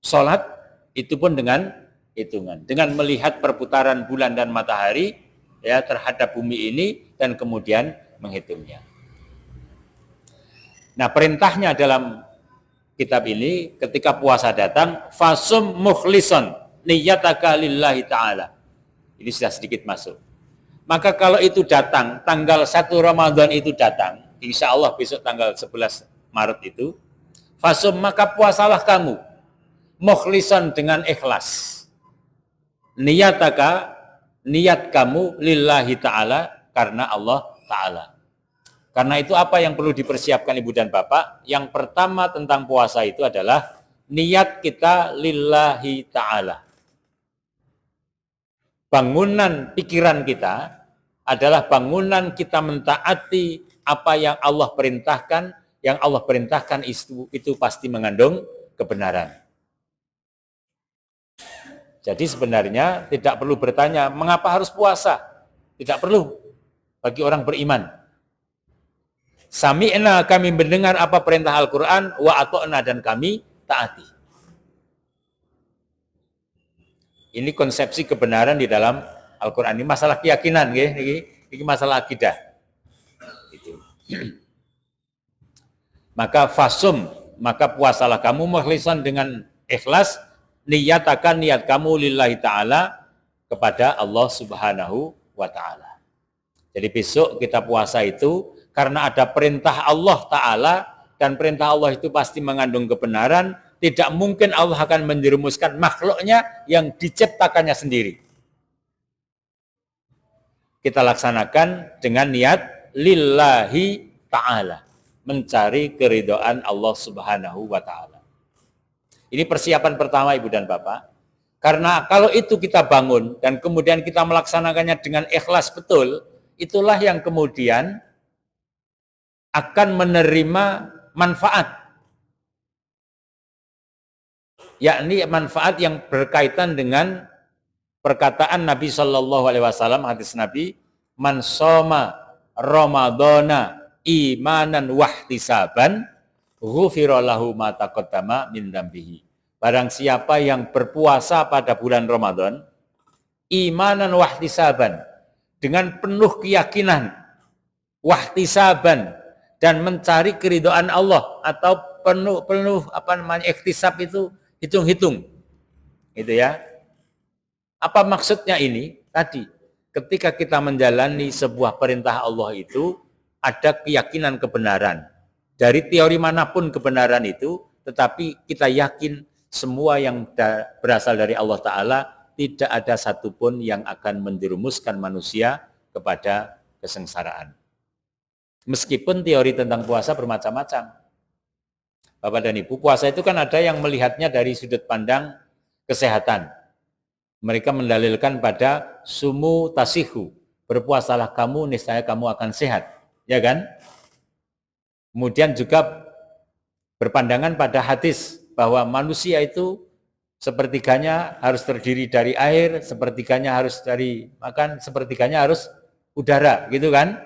sholat, itu pun dengan hitungan. Dengan melihat perputaran bulan dan matahari ya terhadap bumi ini dan kemudian menghitungnya. Nah, perintahnya dalam kitab ini ketika puasa datang, fasum mukhlison niyataka lillahi ta'ala. Ini sudah sedikit masuk. Maka kalau itu datang, tanggal 1 Ramadan itu datang, insya Allah besok tanggal 11 Maret itu, fasum maka puasalah kamu, mukhlison dengan ikhlas. Niyataka, niat kamu lillahi ta'ala, karena Allah ta'ala. Karena itu apa yang perlu dipersiapkan Ibu dan Bapak? Yang pertama tentang puasa itu adalah niat kita lillahi ta'ala. Bangunan pikiran kita adalah bangunan kita mentaati apa yang Allah perintahkan. Yang Allah perintahkan itu pasti mengandung kebenaran. Jadi sebenarnya tidak perlu bertanya mengapa harus puasa. Tidak perlu bagi orang beriman. Sami'na, kami mendengar apa perintah Al-Quran, wa ato'na, dan kami taati. Ini konsepsi kebenaran di dalam Al-Quran. Ini masalah keyakinan, ini masalah akidah. Itu. Maka fasum, maka puasalah kamu mukhlisan dengan ikhlas, niyatakan niat kamu lillahi ta'ala kepada Allah subhanahu wa ta'ala. Jadi besok kita puasa itu karena ada perintah Allah ta'ala, dan perintah Allah itu pasti mengandung kebenaran. Tidak mungkin Allah akan menjerumuskan makhluknya yang diciptakannya sendiri. Kita laksanakan dengan niat lillahi ta'ala, mencari keridhaan Allah subhanahu wa ta'ala. Ini persiapan pertama Ibu dan Bapak. Karena kalau itu kita bangun dan kemudian kita melaksanakannya dengan ikhlas betul, itulah yang kemudian akan menerima manfaat. Yakni manfaat yang berkaitan dengan perkataan Nabi Shallallahu Alaihi Wasallam, hadis Nabi, man soma Ramadana imanan wahtisaban ghufira lahu ma taqaddama min dzambihi. barang siapa yang berpuasa pada bulan Ramadan, imanan wahtisaban, dengan penuh keyakinan, wahtisaban, dan mencari keridhaan Allah, atau penuh ikhtisab itu hitung-hitung, gitu ya. Apa maksudnya ini? Tadi, ketika kita menjalani sebuah perintah Allah itu, ada keyakinan kebenaran. Dari teori manapun kebenaran itu, tetapi kita yakin semua yang berasal dari Allah Ta'ala, tidak ada satupun yang akan menjerumuskan manusia kepada kesengsaraan. Meskipun teori tentang puasa bermacam-macam. Bapak dan Ibu, puasa itu kan ada yang melihatnya dari sudut pandang kesehatan. Mereka mendalilkan pada sumu tasihu, berpuasalah kamu, niscaya kamu akan sehat, ya kan? Kemudian juga berpandangan pada hadis bahwa manusia itu sepertiganya harus terdiri dari air, sepertiganya harus dari makan, sepertiganya harus udara, gitu kan?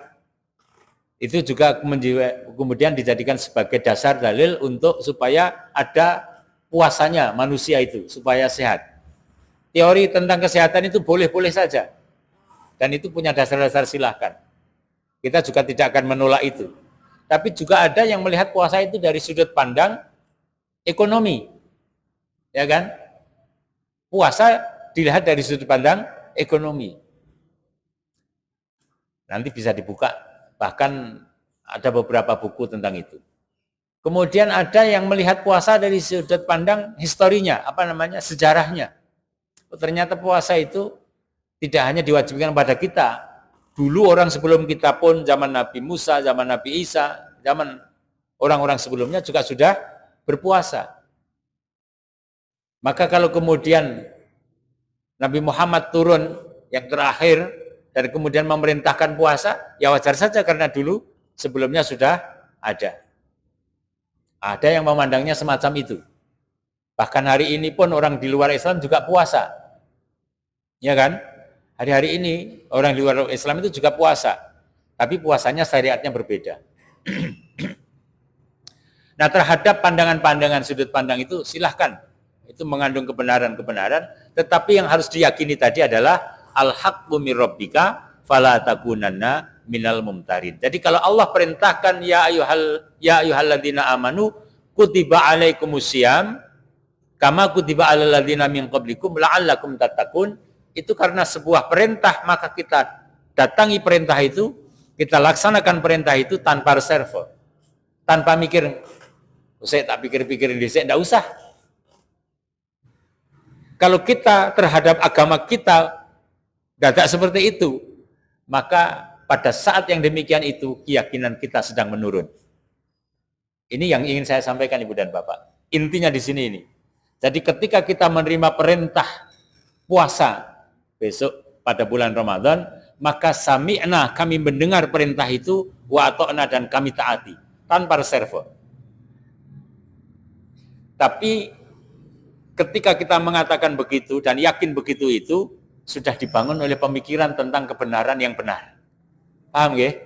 Itu juga kemudian dijadikan sebagai dasar dalil untuk supaya ada puasanya manusia itu, supaya sehat. Teori tentang kesehatan itu boleh-boleh saja. Dan itu punya dasar-dasar, silahkan. Kita juga tidak akan menolak itu. Tapi juga ada yang melihat puasa itu dari sudut pandang ekonomi. Ya kan? Puasa dilihat dari sudut pandang ekonomi. Nanti bisa dibuka. Bahkan ada beberapa buku tentang itu. Kemudian ada yang melihat puasa dari sudut pandang historinya, sejarahnya. Ternyata puasa itu tidak hanya diwajibkan pada kita. Dulu orang sebelum kita pun, zaman Nabi Musa, zaman Nabi Isa, zaman orang-orang sebelumnya juga sudah berpuasa. Maka kalau kemudian Nabi Muhammad turun yang terakhir dan kemudian memerintahkan puasa, ya wajar saja karena dulu sebelumnya sudah ada. Ada yang memandangnya semacam itu. Bahkan hari ini pun orang di luar Islam juga puasa. Ya kan? Hari-hari ini orang di luar Islam itu juga puasa. Tapi puasanya syariatnya berbeda. Nah, terhadap pandangan-pandangan sudut pandang itu silahkan. Itu mengandung kebenaran-kebenaran. Tetapi yang harus diyakini tadi adalah al-haqqu mir rabbika fala takunanna minal mumtarin. Jadi kalau Allah perintahkan ya ayyuhalladzina amanu kutiba alaikumusiyam kama kutiba alal ladzina min qablikum la'allakum tattaqun, itu karena sebuah perintah, maka kita datangi perintah itu, kita laksanakan perintah itu tanpa reserve, tanpa mikir, saya tak pikir-pikirin di sini, tidak usah. Kalau kita terhadap agama kita tidak seperti itu, maka pada saat yang demikian itu, keyakinan kita sedang menurun. Ini yang ingin saya sampaikan Ibu dan Bapak. Intinya di sini ini. Jadi ketika kita menerima perintah puasa besok pada bulan Ramadan, maka sami'na, kami mendengar perintah itu, wa ata'na, dan kami taati tanpa reserve. Tapi ketika kita mengatakan begitu dan yakin begitu, itu sudah dibangun oleh pemikiran tentang kebenaran yang benar. Paham ya?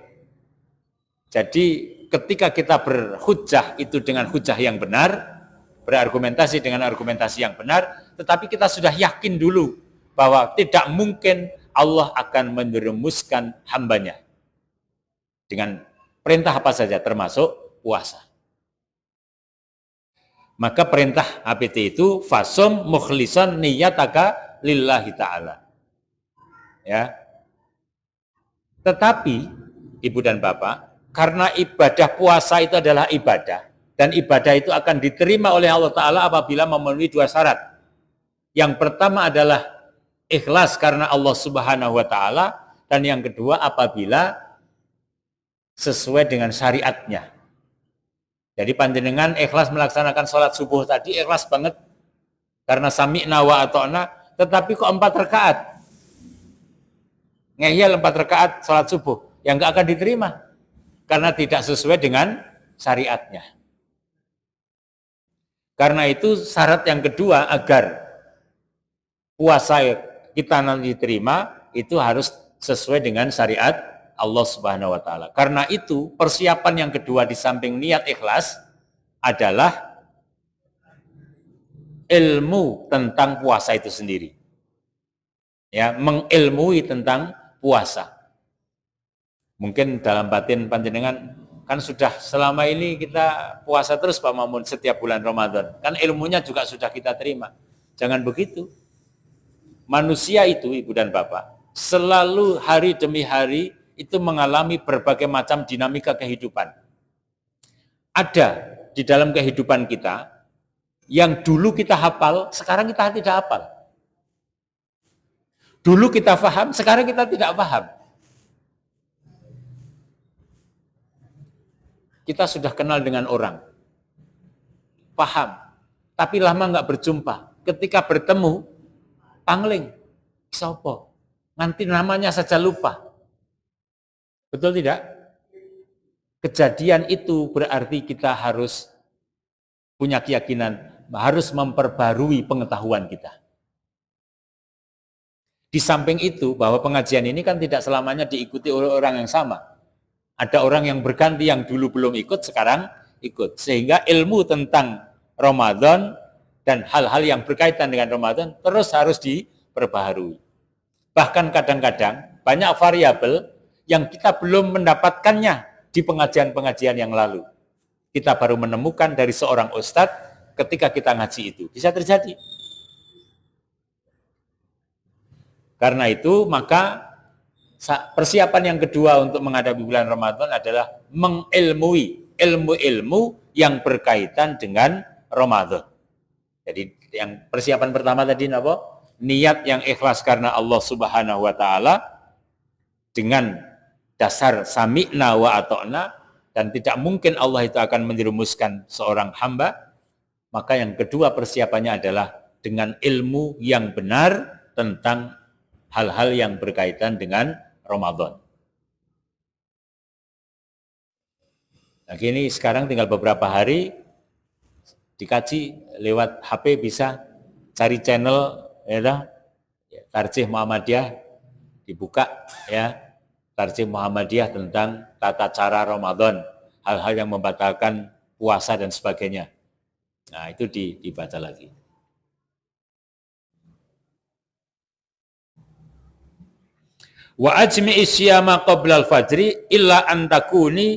Jadi ketika kita berhujjah itu dengan hujjah yang benar, berargumentasi dengan argumentasi yang benar, tetapi kita sudah yakin dulu bahwa tidak mungkin Allah akan menjerumuskan hambanya dengan perintah apa saja, termasuk puasa. Maka perintah APT itu fasum mukhlisan niyataka lillahi ta'ala. Ya. Tetapi Ibu dan Bapak, karena ibadah puasa itu adalah ibadah, dan ibadah itu akan diterima oleh Allah Ta'ala apabila memenuhi dua syarat. Yang pertama adalah ikhlas karena Allah Subhanahu wa Ta'ala, dan yang kedua apabila sesuai dengan syariatnya. Jadi panjenengan ikhlas melaksanakan sholat subuh tadi, ikhlas banget karena sami'na wa ata'na, tetapi kok 4 rakaat, ngeyel 4 rakaat sholat subuh, yang enggak akan diterima karena tidak sesuai dengan syariatnya. Karena itu syarat yang kedua agar puasa kita nanti diterima, itu harus sesuai dengan syariat Allah Subhanahu wa Ta'ala. Karena itu persiapan yang kedua di samping niat ikhlas adalah ilmu tentang puasa itu sendiri. Ya, mengilmui tentang puasa. Mungkin dalam batin panjenengan kan sudah selama ini kita puasa terus Pak Mamun setiap bulan Ramadan. Kan ilmunya juga sudah kita terima. Jangan begitu. Manusia itu Ibu dan Bapak selalu hari demi hari itu mengalami berbagai macam dinamika kehidupan. Ada di dalam kehidupan kita yang dulu kita hafal, sekarang kita tidak hafal. Dulu kita paham, sekarang kita tidak paham. Kita sudah kenal dengan orang, paham, tapi lama nggak berjumpa. Ketika bertemu, pangling, sopo, nanti namanya saja lupa. Betul tidak? Kejadian itu berarti kita harus punya keyakinan, harus memperbarui pengetahuan kita. Di samping itu, bahwa pengajian ini kan tidak selamanya diikuti oleh orang yang sama. Ada orang yang berganti yang dulu belum ikut, sekarang ikut. Sehingga ilmu tentang Ramadan dan hal-hal yang berkaitan dengan Ramadan terus harus diperbaharui. Bahkan kadang-kadang banyak variabel yang kita belum mendapatkannya di pengajian-pengajian yang lalu. Kita baru menemukan dari seorang ustadz ketika kita ngaji itu. Bisa terjadi. Karena itu maka persiapan yang kedua untuk menghadapi bulan Ramadan adalah mengilmui ilmu-ilmu yang berkaitan dengan Ramadan. Jadi yang persiapan pertama tadi apa? Niat yang ikhlas karena Allah Subhanahu wa taala dengan dasar sami'na wa ata'na, dan tidak mungkin Allah itu akan menjerumuskan seorang hamba. Maka yang kedua persiapannya adalah dengan ilmu yang benar tentang hal-hal yang berkaitan dengan Ramadan. Nah, gini sekarang tinggal beberapa hari dikaji lewat HP, bisa cari channel ya, Tarjih Muhammadiyah, dibuka ya, Tarjih Muhammadiyah tentang tata cara Ramadan, hal-hal yang membatalkan puasa dan sebagainya. Nah, itu dibaca lagi. Wa ajmi'i syiyama qabla al-fajri illa an takuni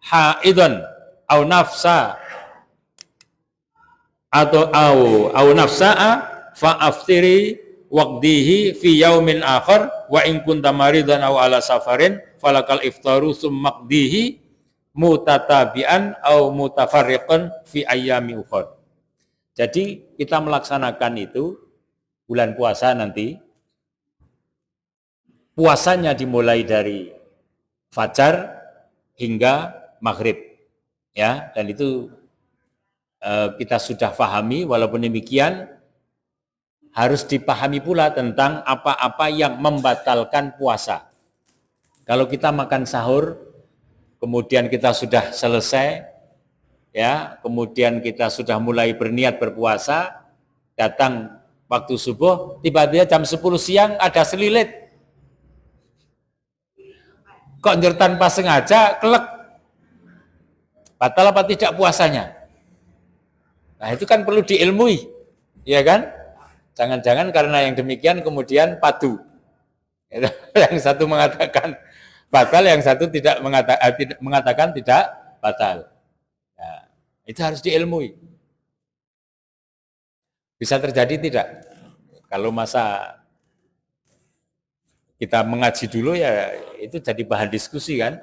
haidan au nafsa au nafsa'a fa aftiri waqdihi fi yaumin akhar wa in kunta maridan au ala safarin falakal iftaru summa qdihi mutatabi'an au mutafarriqan fi ayyami ukhar. Jadi kita melaksanakan itu bulan puasa nanti, puasanya dimulai dari fajar hingga maghrib, ya, dan itu kita sudah pahami. Walaupun demikian harus dipahami pula tentang apa-apa yang membatalkan puasa. Kalau kita makan sahur, kemudian kita sudah selesai, ya, kemudian kita sudah mulai berniat berpuasa, datang waktu subuh, tiba-tiba jam 10 siang ada selilit. Kok nyer tanpa sengaja, kelek. Batal apa tidak puasanya? Nah, itu kan perlu diilmui, ya kan? Jangan-jangan karena yang demikian kemudian padu. Yang satu mengatakan batal, yang satu tidak mengatakan tidak batal. Nah, itu harus diilmui. Bisa terjadi tidak? Kalau masa kita mengaji dulu ya itu jadi bahan diskusi kan?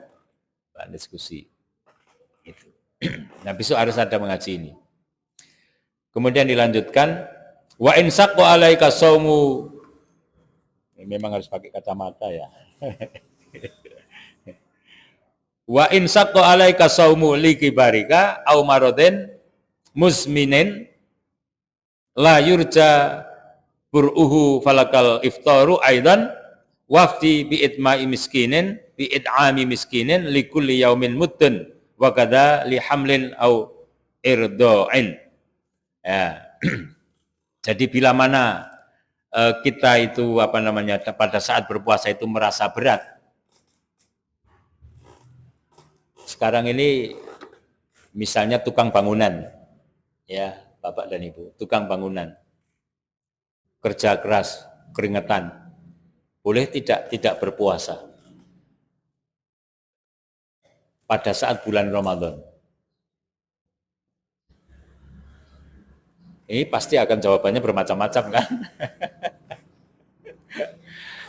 Bahan diskusi. Itu. Nah, besok harus ada mengaji ini. Kemudian dilanjutkan, wa in saqqa alaika saumu. Memang harus pakai kacamata ya. Wa in saqqa alaika saumu li kibarika au maradin musminin la yurja bur'uhu falakal iftaru aidan wafdi bi itma'i miskinin bi it'ami miskinin li kulli yaumin muddun wa kadza li hamlin au irda'in. Ya. Jadi bila mana kita itu pada saat berpuasa itu merasa berat. Sekarang ini misalnya tukang bangunan, ya, Bapak dan Ibu, tukang bangunan, kerja keras, keringetan, boleh tidak berpuasa pada saat bulan Ramadan? Ini pasti akan jawabannya bermacam-macam kan?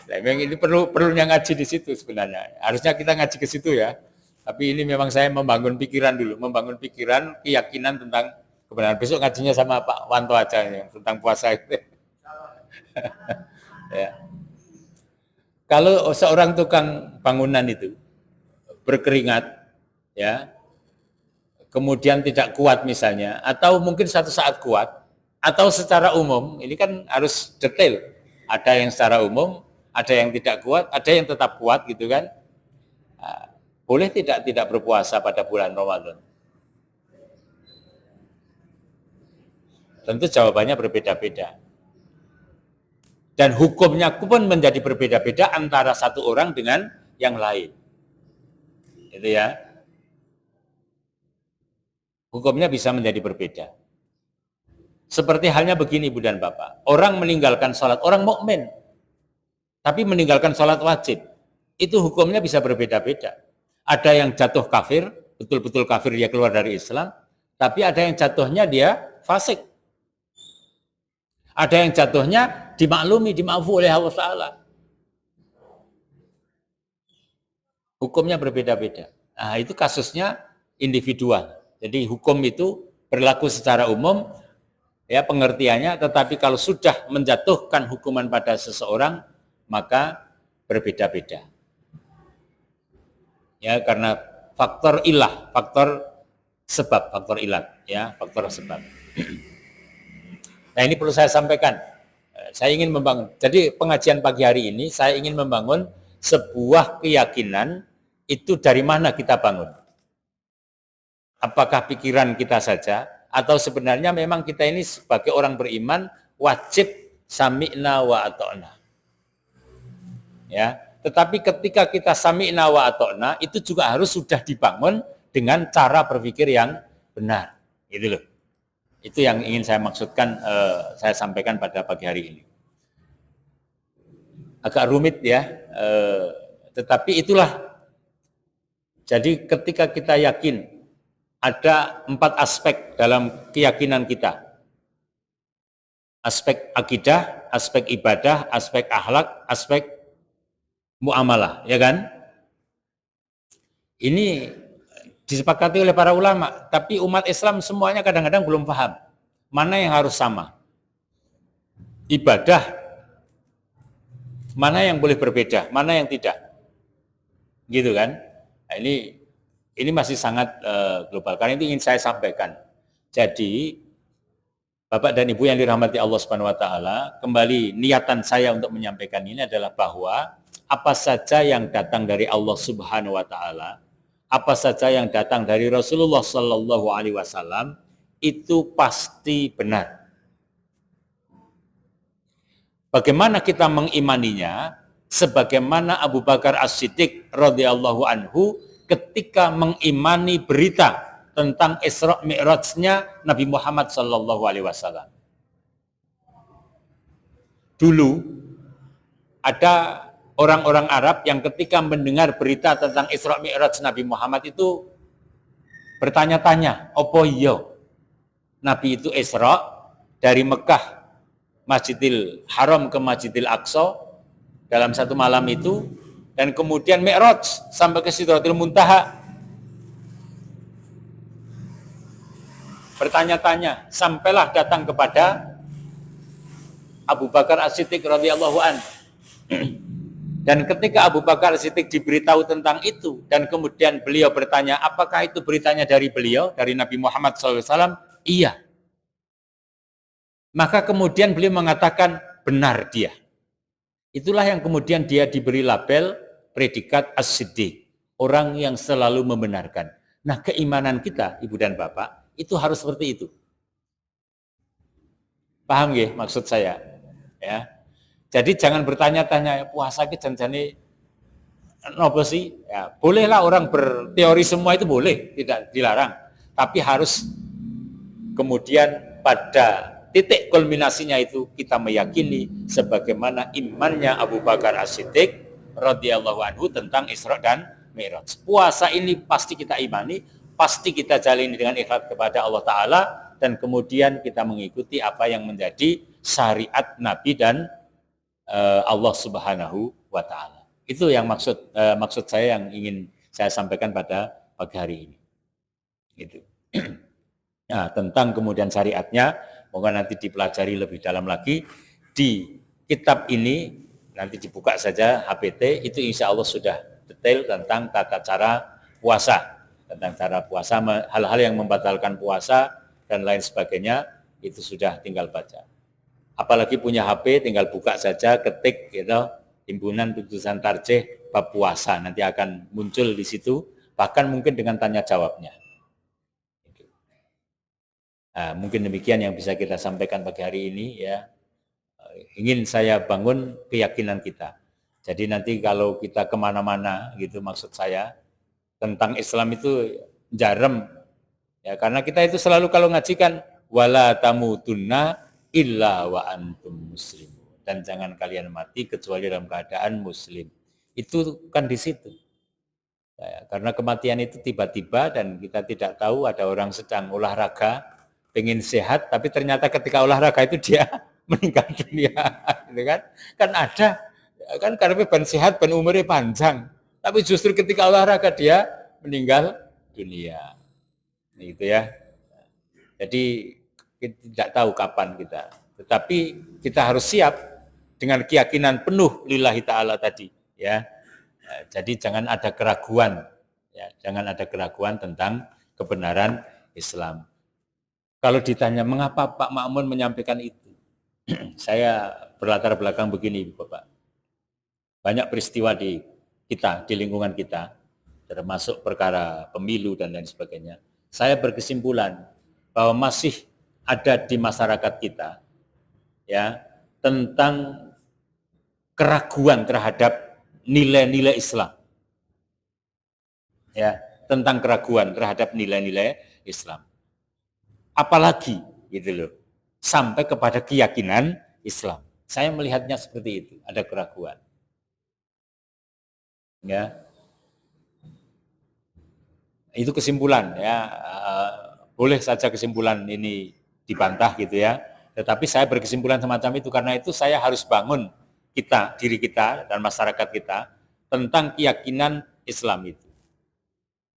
Nah, memang ini perlunya ngaji di situ sebenarnya. Harusnya kita ngaji ke situ ya. Tapi ini memang saya membangun pikiran dulu, membangun pikiran, keyakinan tentang kebenaran. Besok ngajinya sama Pak Wanto aja yang tentang puasa itu. Ya. Kalau seorang tukang bangunan itu berkeringat, ya, kemudian tidak kuat misalnya, atau mungkin satu saat kuat, atau secara umum, ini kan harus detail. Ada yang secara umum, ada yang tidak kuat, ada yang tetap kuat gitu kan. Nah, boleh tidak berpuasa pada bulan Ramadan? Tentu jawabannya berbeda-beda. Dan hukumnya pun menjadi berbeda-beda antara satu orang dengan yang lain. Itu ya. Hukumnya bisa menjadi berbeda. Seperti halnya begini Ibu dan Bapak. Orang meninggalkan sholat, orang mukmin, tapi meninggalkan sholat wajib. Itu hukumnya bisa berbeda-beda. Ada yang jatuh kafir, betul-betul kafir dia keluar dari Islam, tapi ada yang jatuhnya dia fasik. Ada yang jatuhnya dimaklumi, dimaafu oleh Allah Ta'ala. Hukumnya berbeda-beda. Nah, itu kasusnya individual. Jadi hukum itu berlaku secara umum, ya pengertiannya, tetapi kalau sudah menjatuhkan hukuman pada seseorang, maka berbeda-beda. Ya, karena faktor ilah, faktor sebab, faktor ilat, ya, faktor sebab. Nah, ini perlu saya sampaikan. Saya ingin membangun. Jadi pengajian pagi hari ini saya ingin membangun sebuah keyakinan itu dari mana kita bangun. Apakah pikiran kita saja atau sebenarnya memang kita ini sebagai orang beriman wajib sami'na wa ata'na. Ya, tetapi ketika kita sami'na wa ata'na itu juga harus sudah dibangun dengan cara berpikir yang benar. Gitu loh. Itu yang ingin saya maksudkan, saya sampaikan pada pagi hari ini. Agak rumit ya, tetapi itulah. Jadi ketika kita yakin ada 4 aspek dalam keyakinan kita. Aspek akidah, aspek ibadah, aspek akhlak, aspek muamalah, ya kan? Ini disepakati oleh para ulama, tapi umat Islam semuanya kadang-kadang belum paham mana yang harus sama. Ibadah, mana yang boleh berbeda, mana yang tidak. Gitu kan? Nah, ini masih sangat global. Karena itu ingin saya sampaikan. Jadi, Bapak dan Ibu yang dirahmati Allah Subhanahu wa taala, kembali niatan saya untuk menyampaikan ini adalah bahwa apa saja yang datang dari Allah Subhanahu wa taala, apa saja yang datang dari Rasulullah Sallallahu Alaihi Wasallam itu pasti benar. Bagaimana kita mengimaninya? Sebagaimana Abu Bakar As-Siddiq radhiyallahu anhu ketika mengimani berita tentang Isra Mi'rajnya Nabi Muhammad Sallallahu Alaihi Wasallam. Dulu ada orang-orang Arab yang ketika mendengar berita tentang Isra Mi'raj Nabi Muhammad itu bertanya-tanya, apa iya Nabi itu Isra dari Mekah Masjidil Haram ke Masjidil Aqsa dalam satu malam itu, dan kemudian Mi'raj sampai ke Sidratul Muntaha. Bertanya-tanya, sampailah datang kepada Abu Bakar As-Siddiq radhiyallahu anhu. Dan ketika Abu Bakar As-Siddiq diberitahu tentang itu, dan kemudian beliau bertanya, apakah itu beritanya dari beliau, dari Nabi Muhammad SAW? Iya. Maka kemudian beliau mengatakan, benar dia. Itulah yang kemudian dia diberi label predikat As-Siddiq, orang yang selalu membenarkan. Nah, keimanan kita, Ibu dan Bapak, itu harus seperti itu. Paham ya maksud saya? Ya. Jadi jangan bertanya-tanya, puasa ki janjane nopo sih? Ya, bolehlah orang berteori semua itu boleh, tidak dilarang. Tapi harus kemudian pada titik kulminasinya itu kita meyakini sebagaimana imannya Abu Bakar As-Siddiq radhiyallahu anhu tentang Isra dan Mi'raj. Puasa ini pasti kita imani, pasti kita jalani dengan ikhlas kepada Allah Ta'ala, dan kemudian kita mengikuti apa yang menjadi syariat Nabi dan Allah Subhanahu wa Ta'ala. Itu yang maksud saya yang ingin saya sampaikan pada pagi hari ini. Gitu. Nah, tentang kemudian syariatnya, moga nanti dipelajari lebih dalam lagi di kitab ini. Nanti dibuka saja HPT, itu insya Allah sudah detail tentang tata cara puasa, tentang cara puasa, hal-hal yang membatalkan puasa dan lain sebagainya, itu sudah tinggal baca. Apalagi punya HP, tinggal buka saja, ketik gitu, Himpunan Putusan Tarjih bab puasa, nanti akan muncul di situ, bahkan mungkin dengan tanya jawabnya. Nah, mungkin demikian yang bisa kita sampaikan pagi hari ini ya. Ingin saya bangun keyakinan kita. Jadi nanti kalau kita kemana-mana gitu, maksud saya tentang Islam itu jarem ya, karena kita itu selalu kalau ngajikan wala tamutunna illa wa antum muslim, dan jangan kalian mati kecuali dalam keadaan muslim. Itu kan di situ ya, karena kematian itu tiba-tiba dan kita tidak tahu. Ada orang sedang olahraga pengen sehat, tapi ternyata ketika olahraga itu dia meninggal dunia, gitu kan? Kan ada, kan karena ban sehat, ban umurnya panjang, tapi justru ketika olahraga dia meninggal dunia, gitu ya. Jadi kita tidak tahu kapan kita, tetapi kita harus siap dengan keyakinan penuh lillahi ta'ala tadi, ya. Jadi jangan ada keraguan, ya, jangan ada keraguan tentang kebenaran Islam. Kalau ditanya mengapa Pak Ma'mun menyampaikan itu, saya berlatar belakang begini, Bapak. Banyak peristiwa di kita, di lingkungan kita, termasuk perkara pemilu dan lain sebagainya. Saya berkesimpulan bahwa masih ada di masyarakat kita ya tentang keraguan terhadap nilai-nilai Islam. Ya, tentang keraguan terhadap nilai-nilai Islam. Apalagi gitu loh, sampai kepada keyakinan Islam. Saya melihatnya seperti itu, ada keraguan. Ya, itu kesimpulan ya. Boleh saja kesimpulan ini dibantah gitu ya. Tetapi saya berkesimpulan semacam itu karena itu saya harus bangun kita, diri kita dan masyarakat kita tentang keyakinan Islam itu.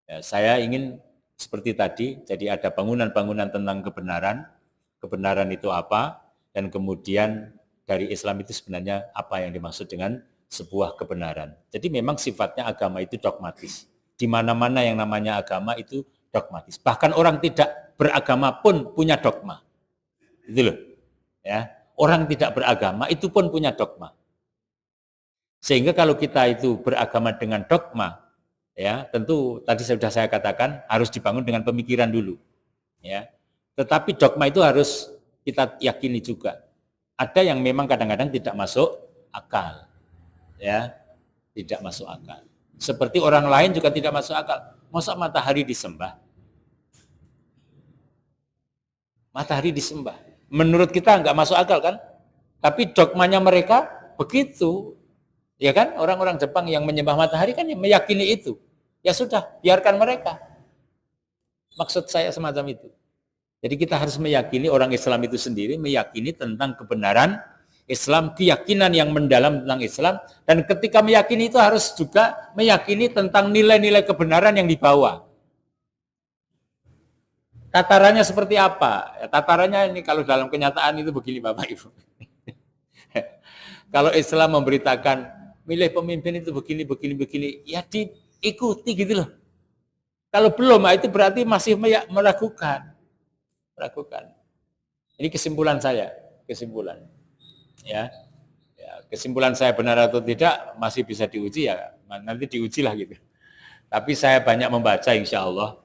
Ya, saya ingin seperti tadi, jadi ada bangunan-bangunan tentang kebenaran. Kebenaran itu apa, dan kemudian dari Islam itu sebenarnya apa yang dimaksud dengan sebuah kebenaran. Jadi memang sifatnya agama itu dogmatis. Di mana-mana yang namanya agama itu dogmatis. Bahkan orang tidak beragama pun punya dogma. Itu loh. Ya, orang tidak beragama itu pun punya dogma. Sehingga kalau kita itu beragama dengan dogma, ya tentu tadi sudah saya katakan harus dibangun dengan pemikiran dulu. Ya. Tetapi dogma itu harus kita yakini juga. Ada yang memang kadang-kadang tidak masuk akal. Ya, tidak masuk akal. Seperti orang lain juga tidak masuk akal. Masa matahari disembah? Matahari disembah. Menurut kita nggak masuk akal kan? Tapi dogmanya mereka begitu. Ya kan? Orang-orang Jepang yang menyembah matahari kan yang meyakini itu. Ya sudah, biarkan mereka. Maksud saya semacam itu. Jadi kita harus meyakini, orang Islam itu sendiri meyakini tentang kebenaran Islam, keyakinan yang mendalam tentang Islam, dan ketika meyakini itu harus juga meyakini tentang nilai-nilai kebenaran yang dibawa. Tatarannya seperti apa? Ya, tatarannya ini kalau dalam kenyataan itu begini Bapak Ibu. Kalau Islam memberitakan milih pemimpin itu begini, ya diikuti gitu loh. Kalau belum, itu berarti masih meragukan. Ini kesimpulan saya, ya, kesimpulan saya benar atau tidak masih bisa diuji ya, nanti diujilah gitu. Tapi saya banyak membaca insya Allah,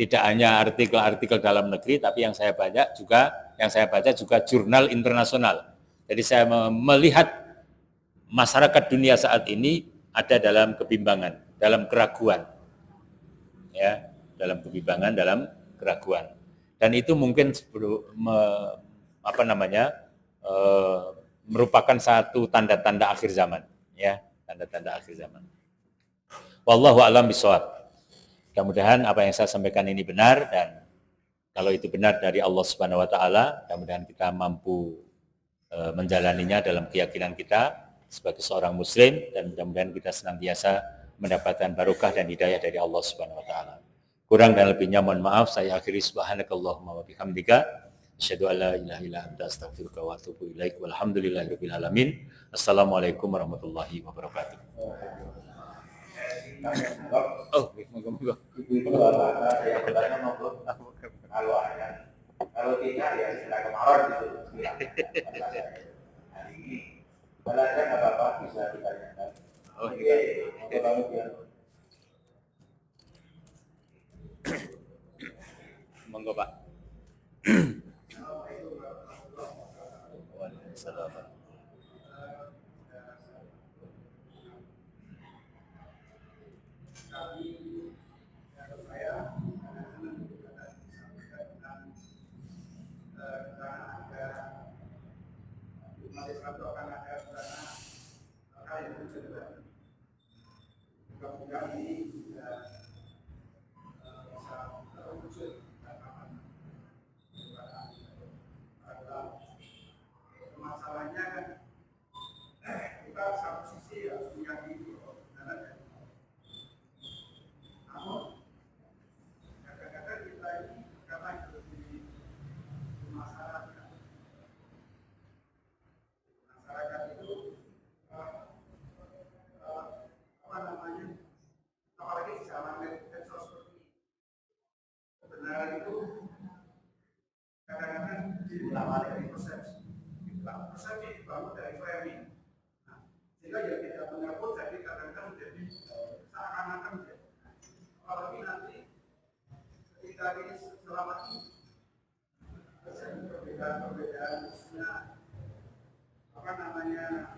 tidak hanya artikel-artikel dalam negeri, tapi yang saya baca juga jurnal internasional. Jadi saya melihat masyarakat dunia saat ini ada dalam kebimbangan, dalam keraguan, ya, dalam kebimbangan, dalam keraguan. Dan itu mungkin merupakan satu tanda-tanda akhir zaman, ya, tanda-tanda akhir zaman. Wallahu a'lam bishawab. Mudah-mudahan apa yang saya sampaikan ini benar, dan kalau itu benar dari Allah Subhanahu wa taala, mudah-mudahan kita mampu menjalaninya dalam keyakinan kita sebagai seorang muslim, dan mudah-mudahan kita senantiasa mendapatkan barokah dan hidayah dari Allah Subhanahu wa taala. Kurang dan lebihnya mohon maaf, saya akhiri subhanakallahumma wa bihamdika asyhadu an la ilaha illa anta astaghfiruka wa atubu ilaik. Walhamdulillahirabbil alamin. Assalamualaikum warahmatullahi wabarakatuh. Oh, monggo. Kalau tidak ya sudah kemarin gitu. Kalau ada apa-apa bisa ditanyakan. Oke. Monggo Pak. Waalaikumsalam. Persepsi dibangun dari framing. Nah, sehingga yang tidak benar pun jadi kadang-kadang menjadi seakan-akan menjadi. Apalagi nanti ketika ini selama ini terjadi perbedaan-perbedaan khususnya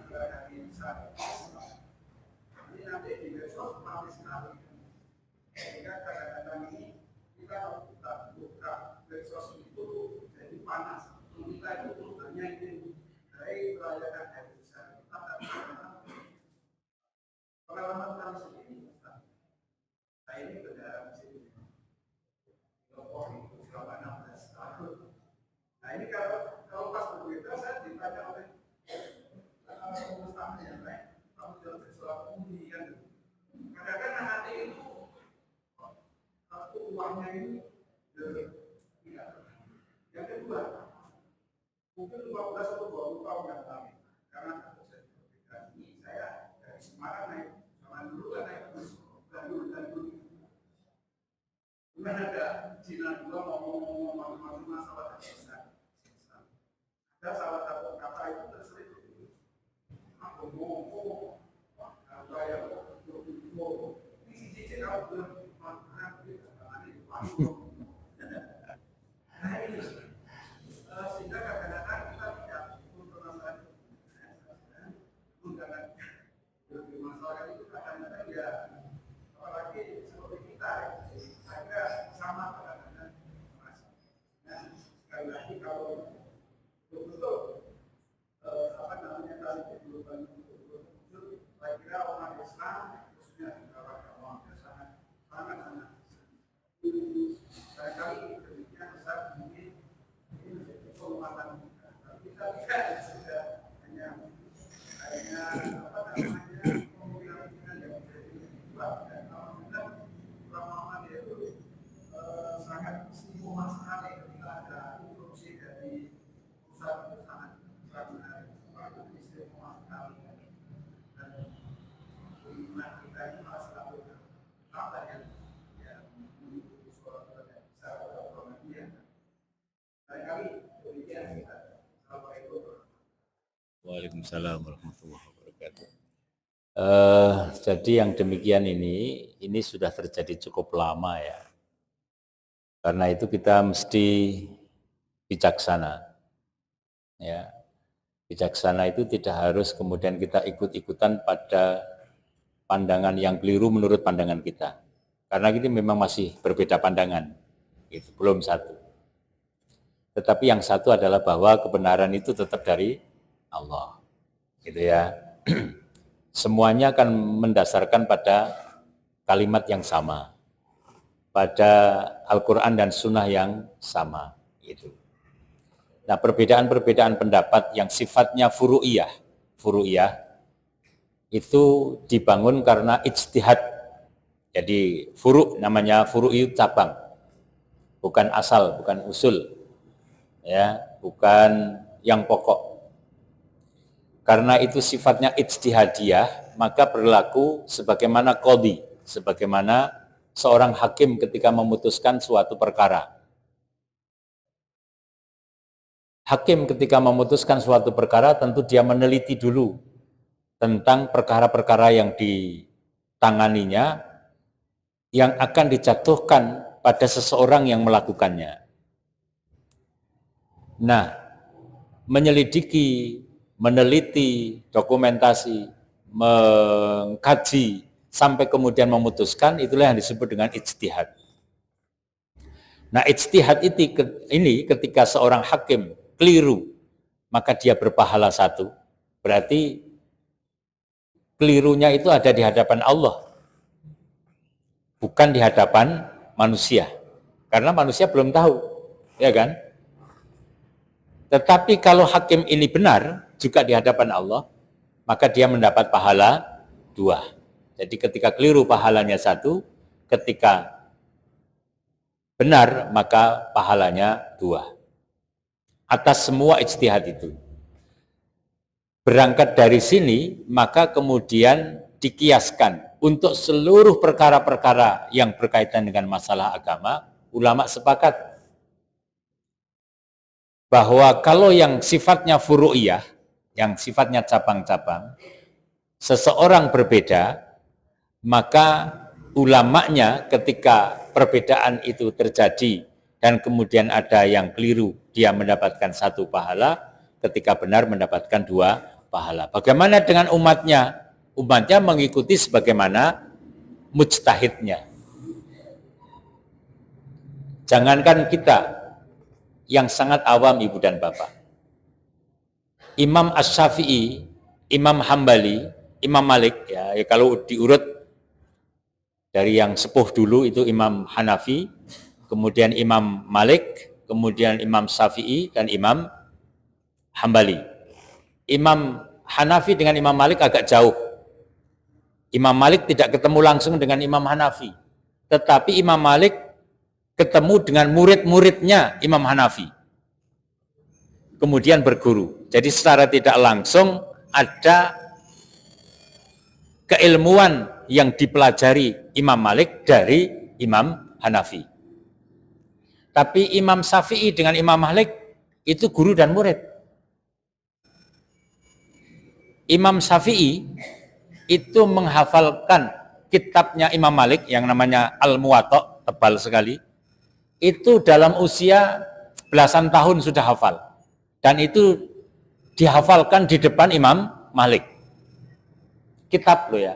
dari besar. Ini nanti di medsos ramai sekali. Sehingga kadang-kadang ini kita buka medsos itu jadi panas. Kita itu hanya ingin dari merayakan hari besar. Pengalaman kami sendiri, nah ini kendaraan sini, selama 16 tahun. Nah ini kalau pas berbeda, saya ditanya oleh pengusaha yang lain, kamu jalan seksual kemudian, kadang-kadang hati itu, uangnya ini tidak. Yang kedua, mungkin 15 atau 20 tahun yang lalu, karena proses perbedaan ini saya dari Semarang naik, zaman dulu kan naik bus dan dulu. Kemudian ada Cina juga ngomong masalah desa. Ada salah satu kata itu terselip. Aku ngomong, apa yang di sisi kau belum makan gitu, nah ini sehingga kadang-kadang kita tidak mempermasalahkan masalah itu kadang-kadang ya, apalagi seperti kita, saya sama kadang-kadang. Nah, sekali lagi kalau betul tadi kehidupan itu, saya kira umat Islam khususnya di kawasan sangat barangkali demikian besar mungkin ini menjadi penguatan kita. Tapi kita tidak sudah hanya pemikiran yang menjadi kuat, dan alhamdulillah Muhammad itu sangat istimewa sekali ketika ada instruksi dari pusat sangat istimewa sekali, dan iman kita ini malah selalu apa yang Waalaikumsalam warahmatullahi wabarakatuh. Jadi yang demikian ini sudah terjadi cukup lama ya. Karena itu kita mesti bijaksana. Ya. Bijaksana itu tidak harus kemudian kita ikut-ikutan pada pandangan yang keliru menurut pandangan kita. Karena kita memang masih berbeda pandangan. Itu belum satu. Tetapi yang satu adalah bahwa kebenaran itu tetap dari Allah. Gitu ya. Semuanya akan mendasarkan pada kalimat yang sama, pada Al-Quran dan Sunnah yang sama. Gitu. Nah, perbedaan-perbedaan pendapat yang sifatnya furu'iyah itu dibangun karena ijtihad. Jadi furu' namanya furu'iyut cabang, bukan asal, bukan usul, ya, bukan yang pokok. Karena itu sifatnya ijtihadiyah, maka berlaku sebagaimana qadhi, sebagaimana seorang hakim ketika memutuskan suatu perkara. Hakim ketika memutuskan suatu perkara tentu dia meneliti dulu tentang perkara-perkara yang ditanganinya yang akan dijatuhkan pada seseorang yang melakukannya. Nah, menyelidiki, meneliti, dokumentasi, mengkaji, sampai kemudian memutuskan, itulah yang disebut dengan ijtihad. Nah, ijtihad ini ketika seorang hakim keliru, maka dia berpahala 1. Berarti kelirunya itu ada di hadapan Allah, bukan di hadapan manusia. Karena manusia belum tahu, ya kan? Tetapi kalau hakim ini benar, juga di hadapan Allah, maka dia mendapat pahala 2. Jadi ketika keliru pahalanya 1, ketika benar maka pahalanya 2. Atas semua ijtihad itu. Berangkat dari sini, maka kemudian dikiaskan untuk seluruh perkara-perkara yang berkaitan dengan masalah agama, ulama sepakat bahwa kalau yang sifatnya furu'iyah, yang sifatnya cabang-cabang, seseorang berbeda, maka ulamanya ketika perbedaan itu terjadi dan kemudian ada yang keliru, dia mendapatkan 1 pahala, ketika benar mendapatkan 2 pahala. Bagaimana dengan umatnya? Umatnya mengikuti sebagaimana mujtahidnya. Jangankan kita yang sangat awam, Ibu dan Bapak. Imam Asy-Syafi'i, Imam Hambali, Imam Malik, ya kalau diurut dari yang sepuh dulu itu Imam Hanafi, kemudian Imam Malik, kemudian Imam Syafi'i, dan Imam Hambali. Imam Hanafi dengan Imam Malik agak jauh. Imam Malik tidak ketemu langsung dengan Imam Hanafi. Tetapi Imam Malik ketemu dengan murid-muridnya Imam Hanafi. Kemudian berguru. Jadi secara tidak langsung ada keilmuan yang dipelajari Imam Malik dari Imam Hanafi. Tapi Imam Syafi'i dengan Imam Malik itu guru dan murid. Imam Syafi'i itu menghafalkan kitabnya Imam Malik yang namanya Al-Muwatta, tebal sekali. Itu dalam usia belasan tahun sudah hafal. Dan itu dihafalkan di depan Imam Malik. Kitab loh ya.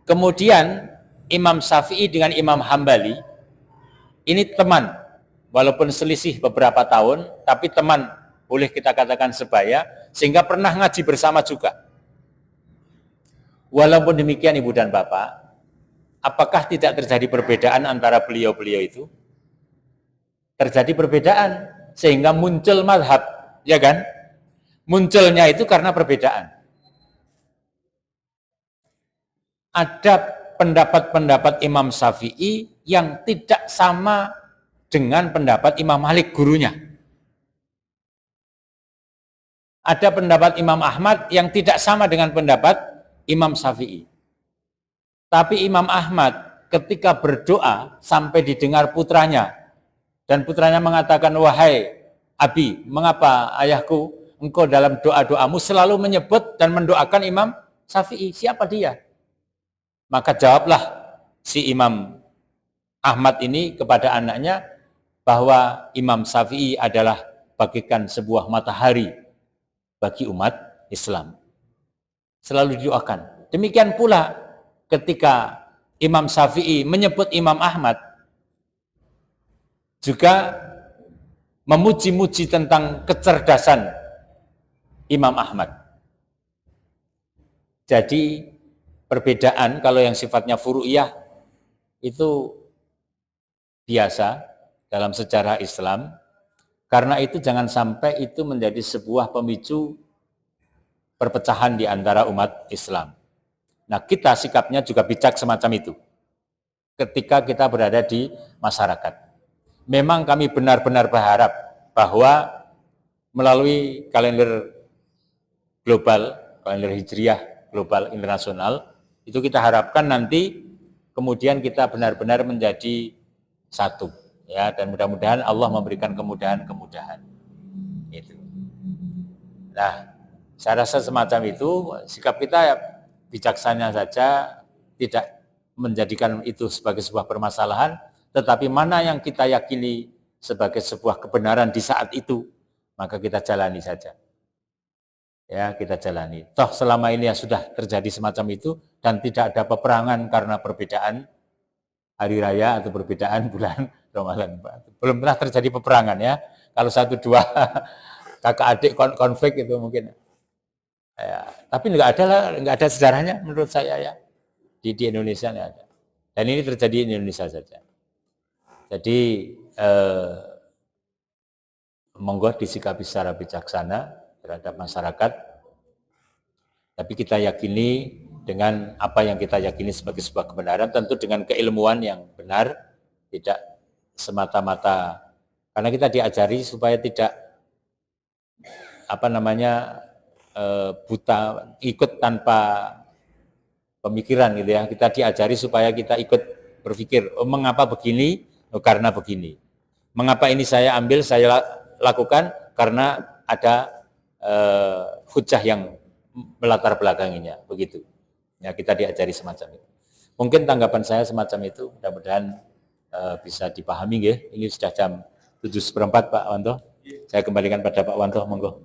Kemudian Imam Syafi'i dengan Imam Hambali ini teman, walaupun selisih beberapa tahun, tapi teman, boleh kita katakan sebaya, sehingga pernah ngaji bersama juga. Walaupun demikian Ibu dan Bapak, apakah tidak terjadi perbedaan antara beliau-beliau itu? Terjadi perbedaan, sehingga muncul mazhab, ya kan? Munculnya itu karena perbedaan. Ada pendapat-pendapat Imam Syafi'i yang tidak sama dengan pendapat Imam Malik gurunya. Ada pendapat Imam Ahmad yang tidak sama dengan pendapat Imam Syafi'i. Tapi Imam Ahmad ketika berdoa sampai didengar putranya, dan putranya mengatakan, wahai Abi, mengapa ayahku, engkau dalam doa-doamu selalu menyebut dan mendoakan Imam Syafi'i? Siapa dia? Maka jawablah si Imam Ahmad ini kepada anaknya bahwa Imam Syafi'i adalah bagikan sebuah matahari bagi umat Islam. Selalu didoakan. Demikian pula ketika Imam Syafi'i menyebut Imam Ahmad, juga memuji-muji tentang kecerdasan Imam Ahmad. Jadi perbedaan kalau yang sifatnya furu'iyah itu biasa dalam sejarah Islam, karena itu jangan sampai itu menjadi sebuah pemicu perpecahan di antara umat Islam. Nah, kita sikapnya juga bijak semacam itu ketika kita berada di masyarakat. Memang kami benar-benar berharap bahwa melalui kalender global, kalender hijriah global internasional, itu kita harapkan nanti kemudian kita benar-benar menjadi satu, ya, dan mudah-mudahan Allah memberikan kemudahan-kemudahan. Itu. Nah, saya rasa semacam itu, sikap kita ya bijaksana saja, tidak menjadikan itu sebagai sebuah permasalahan, tetapi mana yang kita yakini sebagai sebuah kebenaran di saat itu, maka kita jalani saja. Ya, kita jalani. Toh selama ini ya sudah terjadi semacam itu, dan tidak ada peperangan karena perbedaan hari raya atau perbedaan bulan Ramadan. Belum pernah terjadi peperangan ya. Kalau satu dua kakak adik konflik itu mungkin. Ya, tapi nggak ada sejarahnya menurut saya ya. Di Indonesia nggak ada. Dan ini terjadi di Indonesia saja. Jadi monggo disikapi secara bijaksana terhadap masyarakat. Tapi kita yakini dengan apa yang kita yakini sebagai sebuah kebenaran, tentu dengan keilmuan yang benar, tidak semata-mata. Karena kita diajari supaya tidak buta, ikut tanpa pemikiran gitu ya. Kita diajari supaya kita ikut berpikir, oh mengapa begini? Oh, karena begini. Mengapa ini saya ambil, saya lakukan? Karena ada hujah yang melatar belakanginya, begitu. Ya, kita diajari semacam itu. Mungkin tanggapan saya semacam itu, mudah-mudahan bisa dipahami ya. Ini sudah jam 7:04 Pak Wanto. Saya kembalikan pada Pak Wanto, monggo.